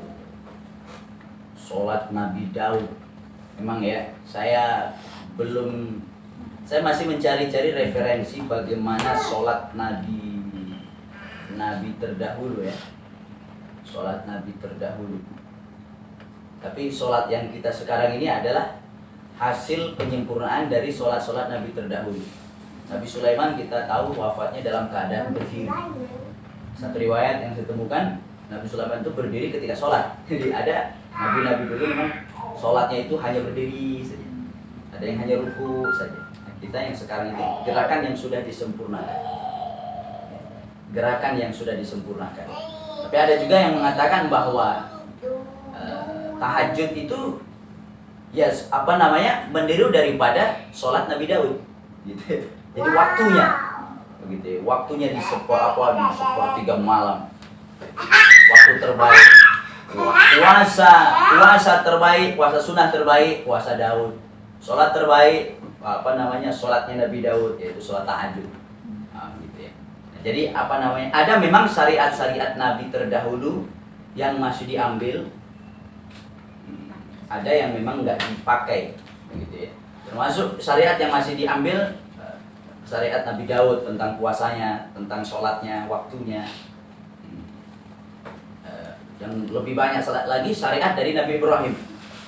sholat Nabi Daud. Memang ya, saya masih mencari-cari referensi bagaimana sholat Nabi terdahulu ya. Sholat Nabi terdahulu. Tapi sholat yang kita sekarang ini adalah hasil penyempurnaan dari sholat-sholat Nabi terdahulu. Nabi Sulaiman kita tahu wafatnya dalam keadaan berdiri. Satu riwayat yang saya temukan, Nabi Sulaiman itu berdiri ketika sholat. Jadi ada Nabi-Nabi dulu memang sholatnya itu hanya berdiri saja. Ada yang hanya ruku saja. Kita yang sekarang itu gerakan yang sudah disempurnakan. Tapi ada juga yang mengatakan bahwa tahajud itu meniru daripada sholat Nabi Daud. Gitu. Jadi waktunya di sepertiga malam. Waktu terbaik. puasa terbaik, puasa sunnah terbaik, puasa Daud. Sholat terbaik, sholatnya Nabi Daud, yaitu sholat tahajud. Gitu ya. Nah, jadi ada memang syariat-syariat Nabi terdahulu yang masih diambil, ada yang memang nggak dipakai, gitu ya. Termasuk syariat yang masih diambil, syariat Nabi Daud tentang puasanya, tentang sholatnya, waktunya. Yang lebih banyak lagi syariat dari Nabi Ibrahim,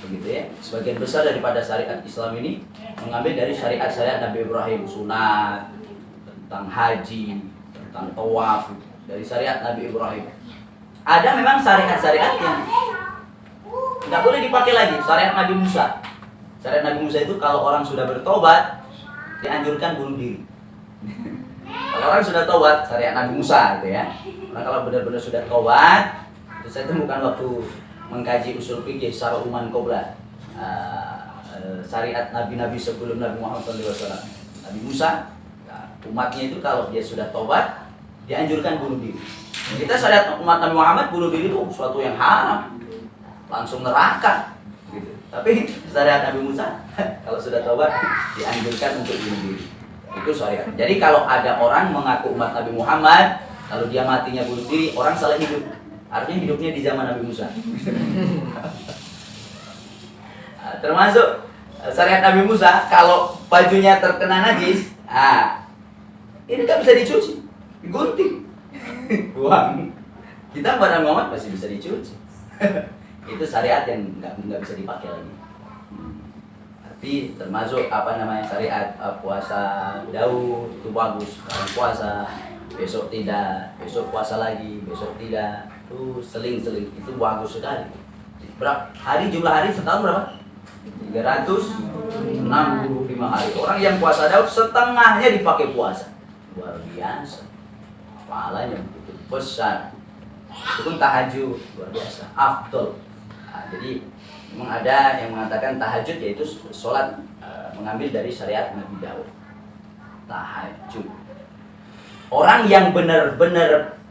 begitu ya. Sebagian besar daripada syariat Islam ini mengambil dari syariat Nabi Ibrahim, sunat, tentang haji, tentang tawaf, dari syariat Nabi Ibrahim. Ada memang syariat-syariat yang nggak boleh dipakai lagi, syariat Nabi Musa. Syariat Nabi Musa itu kalau orang sudah bertobat dianjurkan bunuh diri. Kalau orang sudah tobat, syariat Nabi Musa gitu ya. Orang kalau benar-benar sudah tobat, itu saya temukan waktu mengkaji usul fikih secara umman qobla, syariat nabi-nabi sebelum Nabi Muhammad SAW. Nabi Musa, umatnya itu kalau dia sudah tobat, dianjurkan bunuh diri. Kita syariat umat Nabi Muhammad, bunuh diri itu suatu yang haram, langsung neraka. Gitu. Tapi syariat Nabi Musa, kalau sudah tobat, dianjurkan untuk bunuh diri. Itu syariat. Jadi kalau ada orang mengaku umat Nabi Muhammad, kalau dia matinya bunuh diri, orang salah hidup. Artinya hidupnya di zaman Nabi Musa. Termasuk syariat Nabi Musa, kalau bajunya terkena najis, ini nggak bisa dicuci, digunting, buang. Kita pada Muhammad masih bisa dicuci. Itu syariat yang nggak bisa dipakai lagi. Tapi termasuk syariat puasa Daud itu bagus. Kalau puasa besok tidak, besok puasa lagi, besok tidak. Itu seling-seling, itu bagus sekali. Jumlah hari setahun berapa? 365 hari. Orang yang puasa Daud setengahnya dipakai puasa. Luar biasa. Pahalanya begitu besar. Itu pun tahajud, luar biasa. Afdol. Jadi memang ada yang mengatakan tahajud yaitu sholat mengambil dari syariat Nabi Daud. Tahajud. Orang yang benar-benar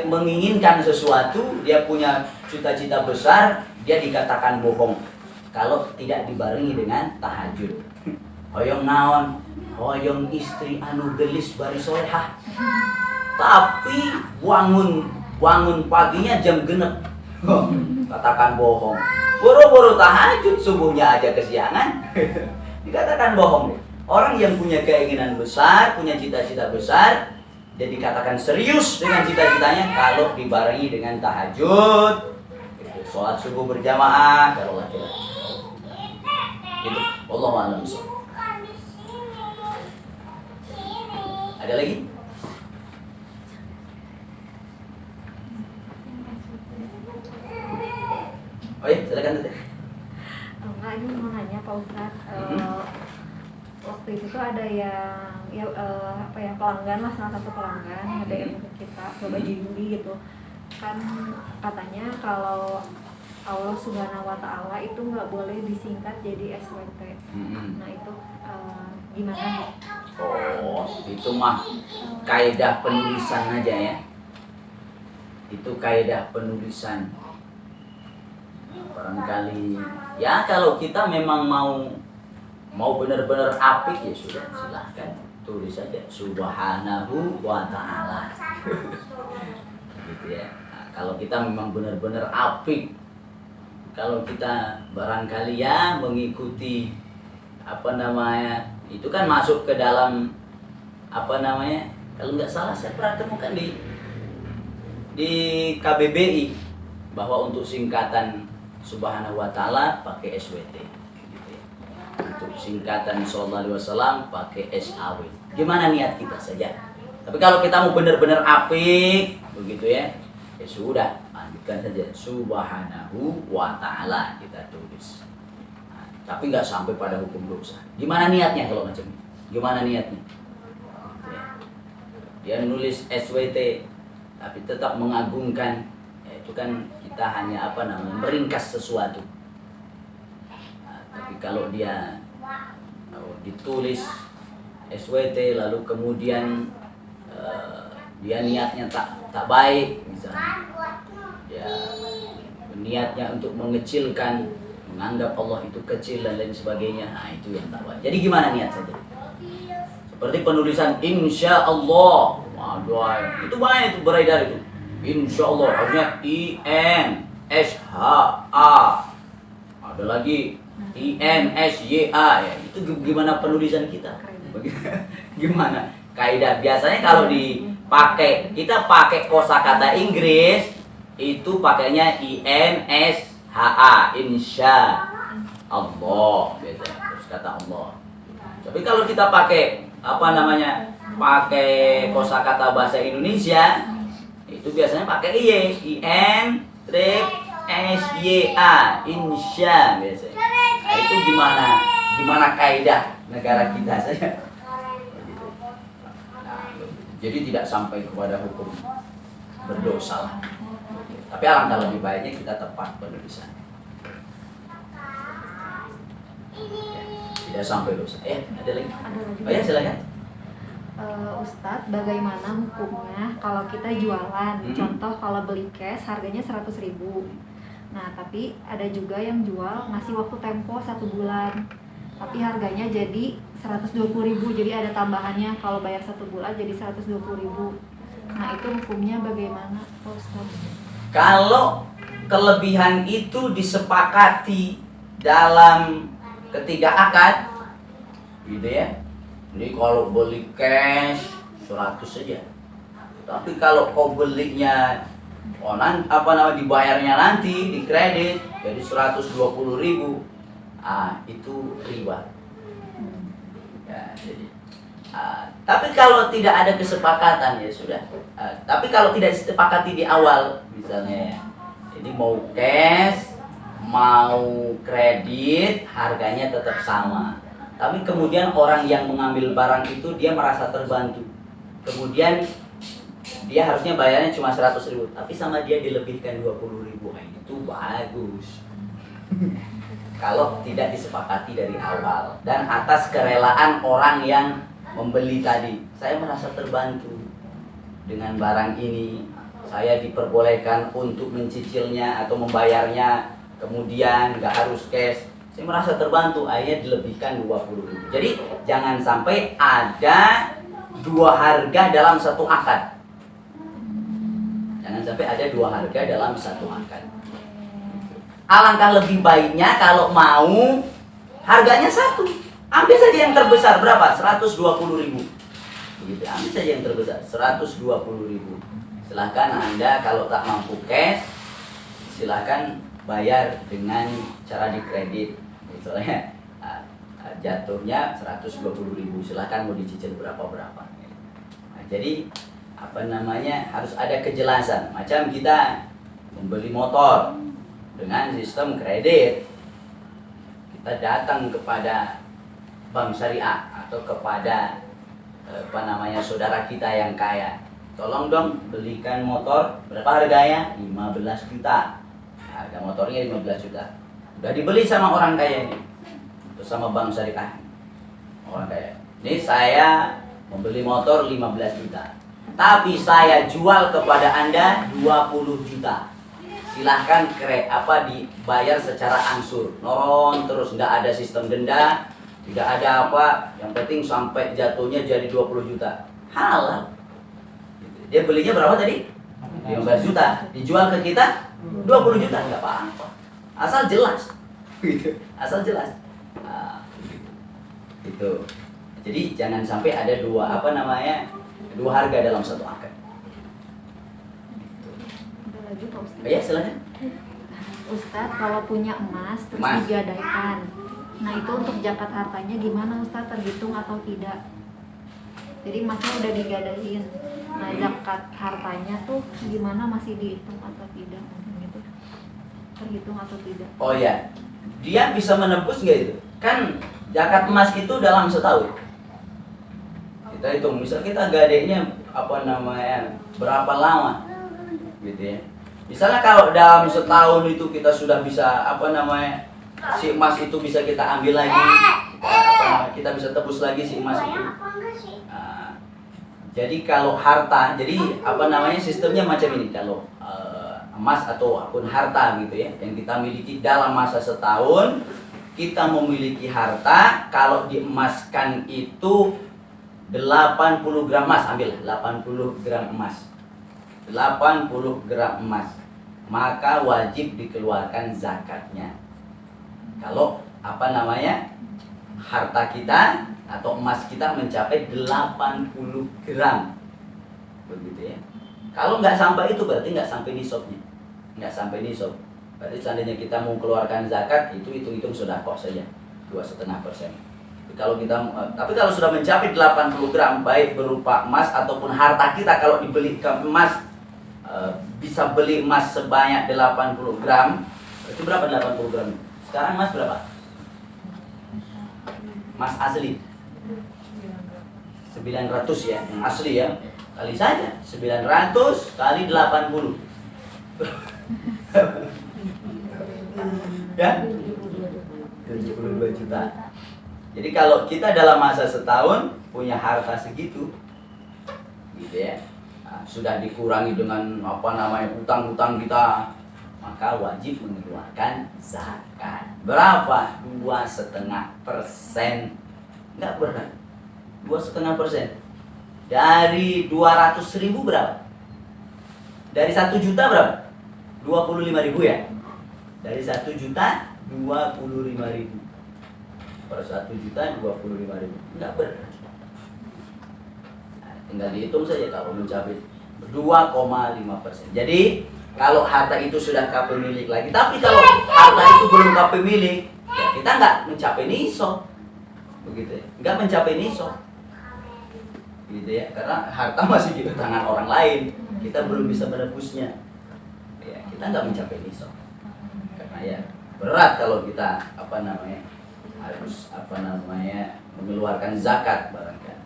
menginginkan sesuatu, dia punya cita-cita besar, dia dikatakan bohong kalau tidak dibarengi dengan tahajud. Hoyong naon, hoyong istri anu gelis bari solehah, tapi bangun paginya jam genep, katakan bohong. Boro-boro tahajud subuhnya aja kesiangan, dikatakan bohong. Orang yang punya keinginan besar, punya cita-cita besar, dia dikatakan serius dengan cita-citanya kalau dibarengi dengan tahajud, sholat subuh berjamaah kalau laki-laki. Itu wallahu a'lam bishawab. Ada lagi? Oh ya, silakan Tete. Enggak, ini mau nanya Pak Ustadz. Waktu itu tuh ada yang pelanggan lah, salah satu pelanggan ada yang ke kita coba judi gitu kan, katanya kalau Allah Subhanahu Wa Taala itu nggak boleh disingkat jadi SWT. Nah itu gimana? Oh, itu mah kaidah penulisan aja ya. Itu kaidah penulisan. Barangkali ya kalau kita memang mau benar-benar apik ya sudah, silahkan tulis saja Subhanahu wa ta'ala. Gitu ya. Nah, kalau kita memang benar-benar apik, kalau kita barangkali ya mengikuti itu kan masuk ke dalam kalau nggak salah saya pernah temukan di KBBI bahwa untuk singkatan Subhanahu wa ta'ala pakai SWT. Untuk singkatan sallallahu alaihi wasallam pakai SAW. Gimana niat kita saja. Tapi kalau kita mau benar-benar apik begitu ya sudah, lanjutkan saja Subhanahu wa ta'ala kita tulis. Nah, tapi nggak sampai pada hukum dosa. Gimana niatnya kalau macam ini? Gimana niatnya? Dia nulis SWT tapi tetap mengagungkan, itu kan kita hanya meringkas sesuatu. Tapi kalau dia ditulis SWT lalu kemudian dia niatnya tak baik misalnya, ya niatnya untuk mengecilkan, menganggap Allah itu kecil dan lain sebagainya. Nah, itu yang tak baik. Jadi gimana niat saja? Seperti penulisan insya Allah. Waduh, itu banyak itu beredar itu. Insya Allah harusnya INSHA. Ada lagi INSYA ya. Itu gimana penulisan kita? Gimana? Kaidah biasanya kalau dipakai, kita pakai kosakata Inggris itu pakainya INSHA, insya Allah biasanya. Terus kata Allah. Tapi kalau kita pakai pakai kosakata bahasa Indonesia itu biasanya pakai INSYA, insya biasanya. Nah, itu gimana kaidah negara kita saja. Jadi tidak sampai kepada hukum berdosa. Tapi alangkah lebih baiknya kita tepat penulisan. Tidak sampai dosa. Ada lagi? Oh ya, silakan. Ustadz, bagaimana hukumnya kalau kita jualan? Contoh kalau beli cash harganya 100.000. Nah, tapi ada juga yang jual ngasih waktu tempo 1 bulan. Tapi harganya jadi 120.000, jadi ada tambahannya kalau bayar 1 bulan jadi 120.000. Nah, itu hukumnya bagaimana, Ustadz? Kalau kelebihan itu disepakati dalam ketiga akad, gitu ya. Ini kalau beli cash 100 saja. Tapi kalau kau belinya dibayarnya nanti di kredit jadi 120.000. Itu riba. Ya, jadi tapi kalau tidak ada kesepakatan ya sudah. Tapi kalau tidak disepakati di awal, misalnya ini mau cash, mau kredit, harganya tetap sama. Tapi kemudian orang yang mengambil barang itu dia merasa terbantu. Kemudian dia harusnya bayarnya cuma 100.000, tapi sama dia dilebihkan 20.000. Itu bagus. Kalau tidak disepakati dari awal dan atas kerelaan orang yang membeli tadi, saya merasa terbantu dengan barang ini, saya diperbolehkan untuk mencicilnya atau membayarnya, kemudian nggak harus cash, saya merasa terbantu, akhirnya dilebihkan 20.000. Jadi jangan sampai ada dua harga dalam satu akad. Jangan sampai ada dua harga dalam satu akad. Alangkah lebih baiknya kalau mau harganya satu, ambil saja yang terbesar. Berapa? 120.000. Begitu, ambil saja yang terbesar 120.000. Silahkan Anda kalau tak mampu cash, silahkan bayar dengan cara dikredit. Misalnya jatuhnya 120.000, silahkan mau dicicil berapa. Nah, jadi harus ada kejelasan. Macam kita membeli motor dengan sistem kredit, kita datang kepada bank syariah atau kepada saudara kita yang kaya, tolong dong belikan motor, berapa harganya? 15 juta. Harga motornya 15 juta. Udah dibeli sama orang kaya ini, atau sama bank syariah. Orang kaya, ini saya membeli motor 15 juta, tapi saya jual kepada Anda 20 juta. Silahkan dibayar secara angsur, noron terus, nggak ada sistem denda, tidak ada yang penting sampai jatuhnya jadi 20 juta. Halal. Dia belinya berapa tadi? 15 juta, dijual ke kita 20 juta, nggak apa-apa. Asal jelas. Asal jelas. Gitu. Jadi jangan sampai ada dua harga dalam satu akad. Ya, silakan. Ustadz, kalau punya emas terus digadaikan, nah itu untuk zakat hartanya gimana Ustadz, terhitung atau tidak? Jadi emasnya udah digadain, nah zakat hartanya tuh gimana, masih dihitung atau tidak? Gitu. Terhitung atau tidak? Oh ya, dia bisa menembus nggak itu? Kan zakat emas itu dalam setahun. Kita hitung, misal kita gadainya berapa lama, gitu ya. Misalnya kalau dalam setahun itu kita sudah bisa si emas itu bisa kita ambil lagi, kita bisa tebus lagi si emas itu. Jadi kalau harta, jadi sistemnya macam ini. Kalau emas ataupun harta gitu ya, yang kita miliki dalam masa setahun. Kita memiliki harta, kalau diemaskan itu 80 gram emas, ambil 80 gram emas. 80 gram emas. Maka wajib dikeluarkan zakatnya. Kalau harta kita atau emas kita mencapai 80 gram. Begitu ya. Kalau nggak sampai itu berarti nggak sampai nisabnya. Nggak sampai nisab. Berarti seandainya kita mau keluarkan zakat, itu hitung-hitung sedekah saja 2,5%. Tapi kalau sudah mencapai 80 gram, baik berupa emas ataupun harta kita, kalau dibeli ke emas, bisa beli emas sebanyak 80 gram. Berarti berapa 80 gram? Sekarang emas berapa? Emas asli 900 ya, yang asli ya. Kali saja 900 kali 80. Ya? 72 juta. Jadi kalau kita dalam masa setahun punya harta segitu, gitu ya, sudah dikurangi dengan utang-utang kita, maka wajib mengeluarkan zakat. Berapa? 2,5%. Enggak berat. 2,5%. Dari 200.000 berapa? Dari 1 juta berapa? 25.000 ya. Dari 1 juta 25.000. Per 1 juta 25.000. Enggak berat. Nah, tinggal dihitung saja kalau mencapai 2,5%. Jadi kalau harta itu sudah KP milik lagi, tapi kalau harta itu belum KP milik, ya kita nggak mencapai nisab, begitu ya, nggak mencapai nisab, gitu ya, karena harta masih di tangan orang lain, kita belum bisa menebusnya, ya kita nggak mencapai nisab, karena ya berat kalau kita harus mengeluarkan zakat barangkali.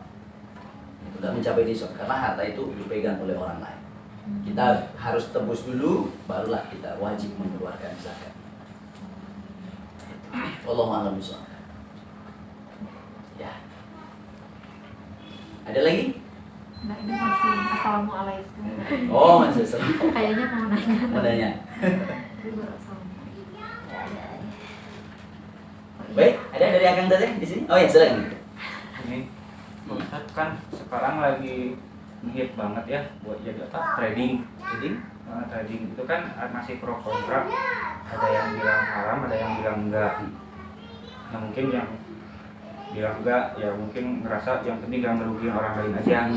Sudah mencapai nisab karena harta itu dipegang oleh orang lain. Kita harus tebus dulu, barulah kita wajib mengeluarkan zakat. Wallahu a'lam bishawab. Ya. Ada lagi? Nah, ini masih assalamualaikum. Oh, masih seru. Kayaknya mau nanya. Mau nanya. Ini baru assalamualaikum. Baik, ada dari Akang tadi di sini? Oh ya, silakan. Ini Ustaz kan sekarang lagi hit banget ya buat jadi trading. Trading itu kan masih pro kontra, ada yang bilang haram, ada yang bilang enggak. Nah mungkin yang bilang enggak ya mungkin ngerasa yang penting jangan merugikan orang lain aja.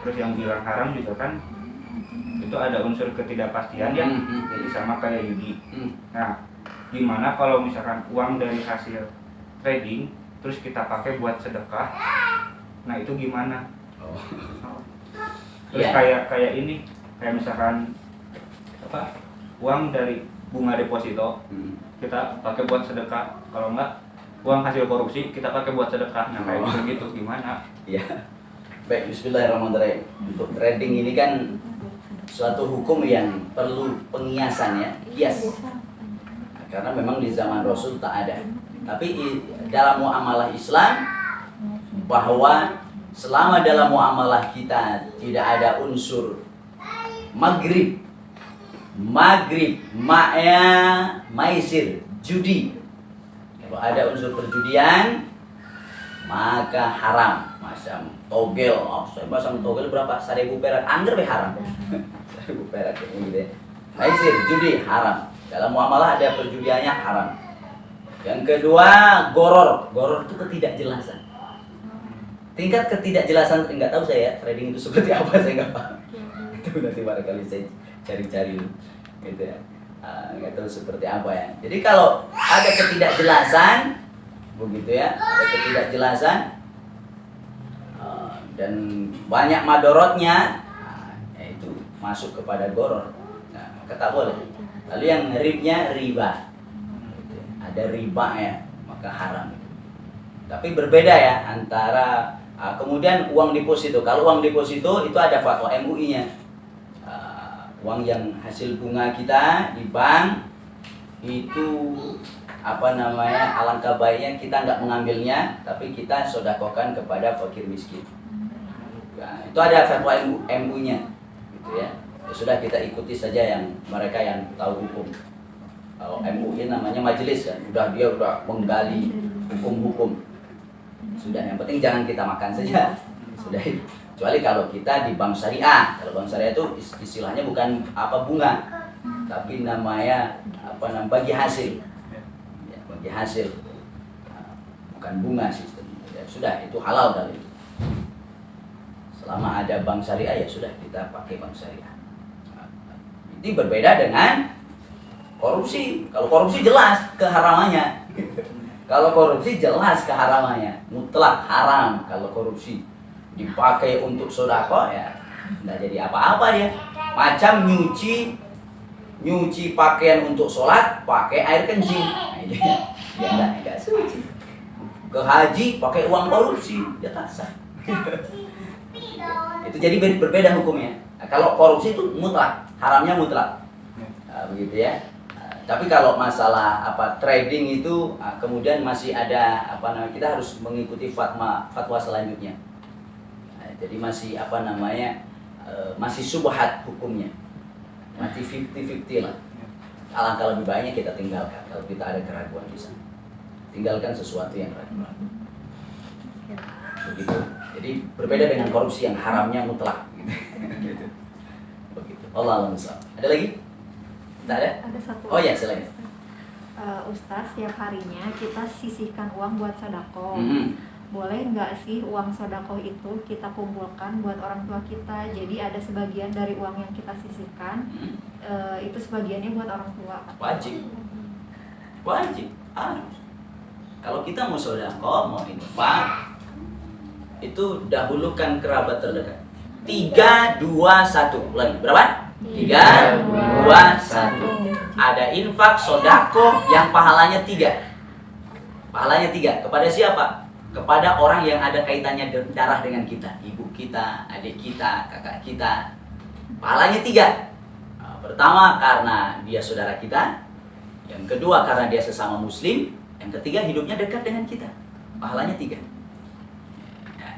Terus yang bilang haram juga kan itu ada unsur ketidakpastian ya, jadi sama kayak judi. Nah gimana kalau misalkan uang dari hasil trading terus kita pakai buat sedekah, nah itu gimana? Terus kayak ini, kayak misalkan uang dari bunga deposito kita pakai buat sedekah, kalau enggak uang hasil korupsi kita pakai buat sedekah, nah kayak gitu gimana? Ya. Baik, bismillahirrahmanirrahim. Untuk trading ini kan suatu hukum yang perlu pengiasan ya, kias. Karena memang di zaman Rasul tak ada. Tapi dalam muamalah Islam, bahwa selama dalam muamalah kita tidak ada unsur maghrib, ma'ya, maisir, judi. Kalau ada unsur perjudian, maka haram. Macam togel, saya pasang togel berapa? 1.000 perak, anggar haram. 1.000 perak gitu ya. Maisir, judi haram. Dalam muamalah ada perjudiannya haram. Yang kedua, goror. Goror itu ketidakjelasan. Tingkat ketidakjelasan, enggak tahu saya trading itu seperti apa, saya enggak paham. Itu nanti barangkali saya cari-cari gitu ya. Enggak tahu seperti apa ya. Jadi kalau ada ketidakjelasan, begitu ya, ada ketidakjelasan dan banyak madorotnya, itu masuk kepada goror. Nah, maka tak boleh. Lalu yang ribnya riba, ada riba ya, maka haram. Tapi berbeda ya antara kemudian uang deposito. Kalau uang deposito itu ada fatwa MUI-nya. Uang yang hasil bunga kita di bank itu alangkah baiknya kita nggak mengambilnya, tapi kita sodakokan kepada fakir miskin. Nah, itu ada fatwa MUI-nya, gitu ya. Ya sudah, kita ikuti saja yang mereka yang tahu hukum. Kalau MUI namanya majelis kan, dia udah menggali hukum-hukum. Sudah, yang penting jangan kita makan saja. Sudah itu. Kecuali kalau kita di bank syariah. Kalau bank syariah itu istilahnya bukan bunga, tapi namanya bagi hasil. Ya, bagi hasil. Bukan bunga sistem. Ya sudah, itu halal kali itu. Selama ada bank syariah ya sudah, kita pakai bank syariah. Ini berbeda dengan korupsi. Kalau korupsi jelas keharamannya. Kalau korupsi jelas keharamannya, mutlak haram. Kalau korupsi dipakai untuk sedekah ya nggak jadi apa-apa dia. Macam nyuci pakaian untuk sholat pakai air kencing, ya nggak suci. Ke haji pakai uang korupsi, ya tak sah. Itu jadi berbeda hukumnya. Nah, kalau korupsi itu mutlak, haramnya mutlak. Begitu ya. Tapi kalau masalah trading itu kemudian masih ada kita harus mengikuti fatwa selanjutnya. Jadi masih masih subhat hukumnya. Masih 50-50 lah. Alangkah lebih baiknya kita tinggalkan kalau kita ada keraguan di sana. Tinggalkan sesuatu yang ragu-ragu. Begitu. Jadi berbeda dengan korupsi yang haramnya mutlak gitu. Begitu. Allah Allahumma. Ada lagi? Tidak ada? Ada satu. Oh ya, silakan. Ustaz, setiap harinya kita sisihkan uang buat sedekah. Boleh nggak sih uang sedekah itu kita kumpulkan buat orang tua kita? Jadi ada sebagian dari uang yang kita sisihkan, itu sebagiannya buat orang tua. Wajib harus. Kalau kita mau sedekah, mau infak, itu dahulukan kerabat terdekat. 3, 2, 1. Lagi berapa? 3, 2, 1. Ada infak, sodako yang pahalanya 3. Pahalanya 3. Kepada siapa? Kepada orang yang ada kaitannya darah dengan kita. Ibu kita, adik kita, kakak kita. Pahalanya 3. Pertama karena dia saudara kita. Yang kedua karena dia sesama muslim. Yang ketiga hidupnya dekat dengan kita. Pahalanya 3.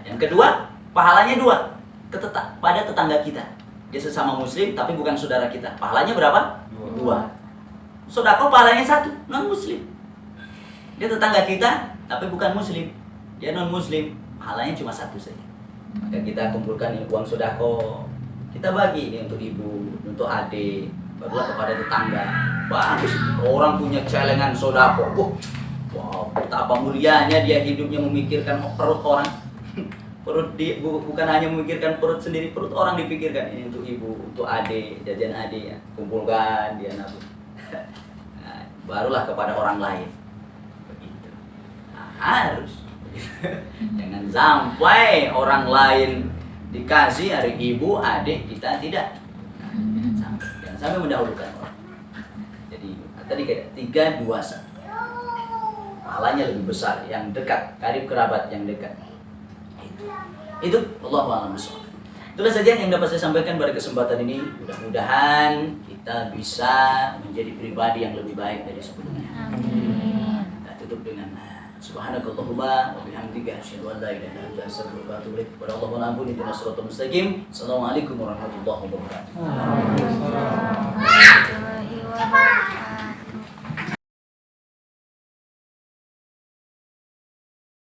Yang kedua pahalanya 2. Pada tetangga kita. Dia sesama muslim tapi bukan saudara kita. Pahalanya berapa? 2. Sedekah pahalanya 1, non muslim. Dia tetangga kita tapi bukan muslim. Dia non muslim. Pahalanya cuma 1 saja. Maka kita kumpulkan uang sedekah. Kita bagi ini untuk ibu, untuk adik, barulah kepada tetangga. Bagus. Orang punya celengan sedekah. Wow, betapa mulianya dia hidupnya memikirkan perut orang. Bukan hanya memikirkan perut sendiri, perut orang dipikirkan. Ini untuk ibu, untuk adik, jajan adik ya. Kumpulkan, dia nabung. Nah, barulah kepada orang lain. Begitu. Nah, harus. Jangan sampai orang lain dikasih hari ibu, adik, kita tidak. Jangan sampai mendahulukan orang. Jadi tadi kayak 3, 2, 1. Pahalanya lebih besar, yang dekat, karib kerabat yang dekat. Itu Allahu a'lam bishawab. Itulah saja yang dapat saya sampaikan pada kesempatan ini. Mudah-mudahan kita bisa menjadi pribadi yang lebih baik dari sebelumnya. Amin. Kita tutup dengan subhanakallahumma wa bihamdika asyhadu an la ilaha illa anta astaghfiruka wa atubu ilaik. Wa sallallahu alaihi wa sallam. Assalamualaikum warahmatullahi wabarakatuh.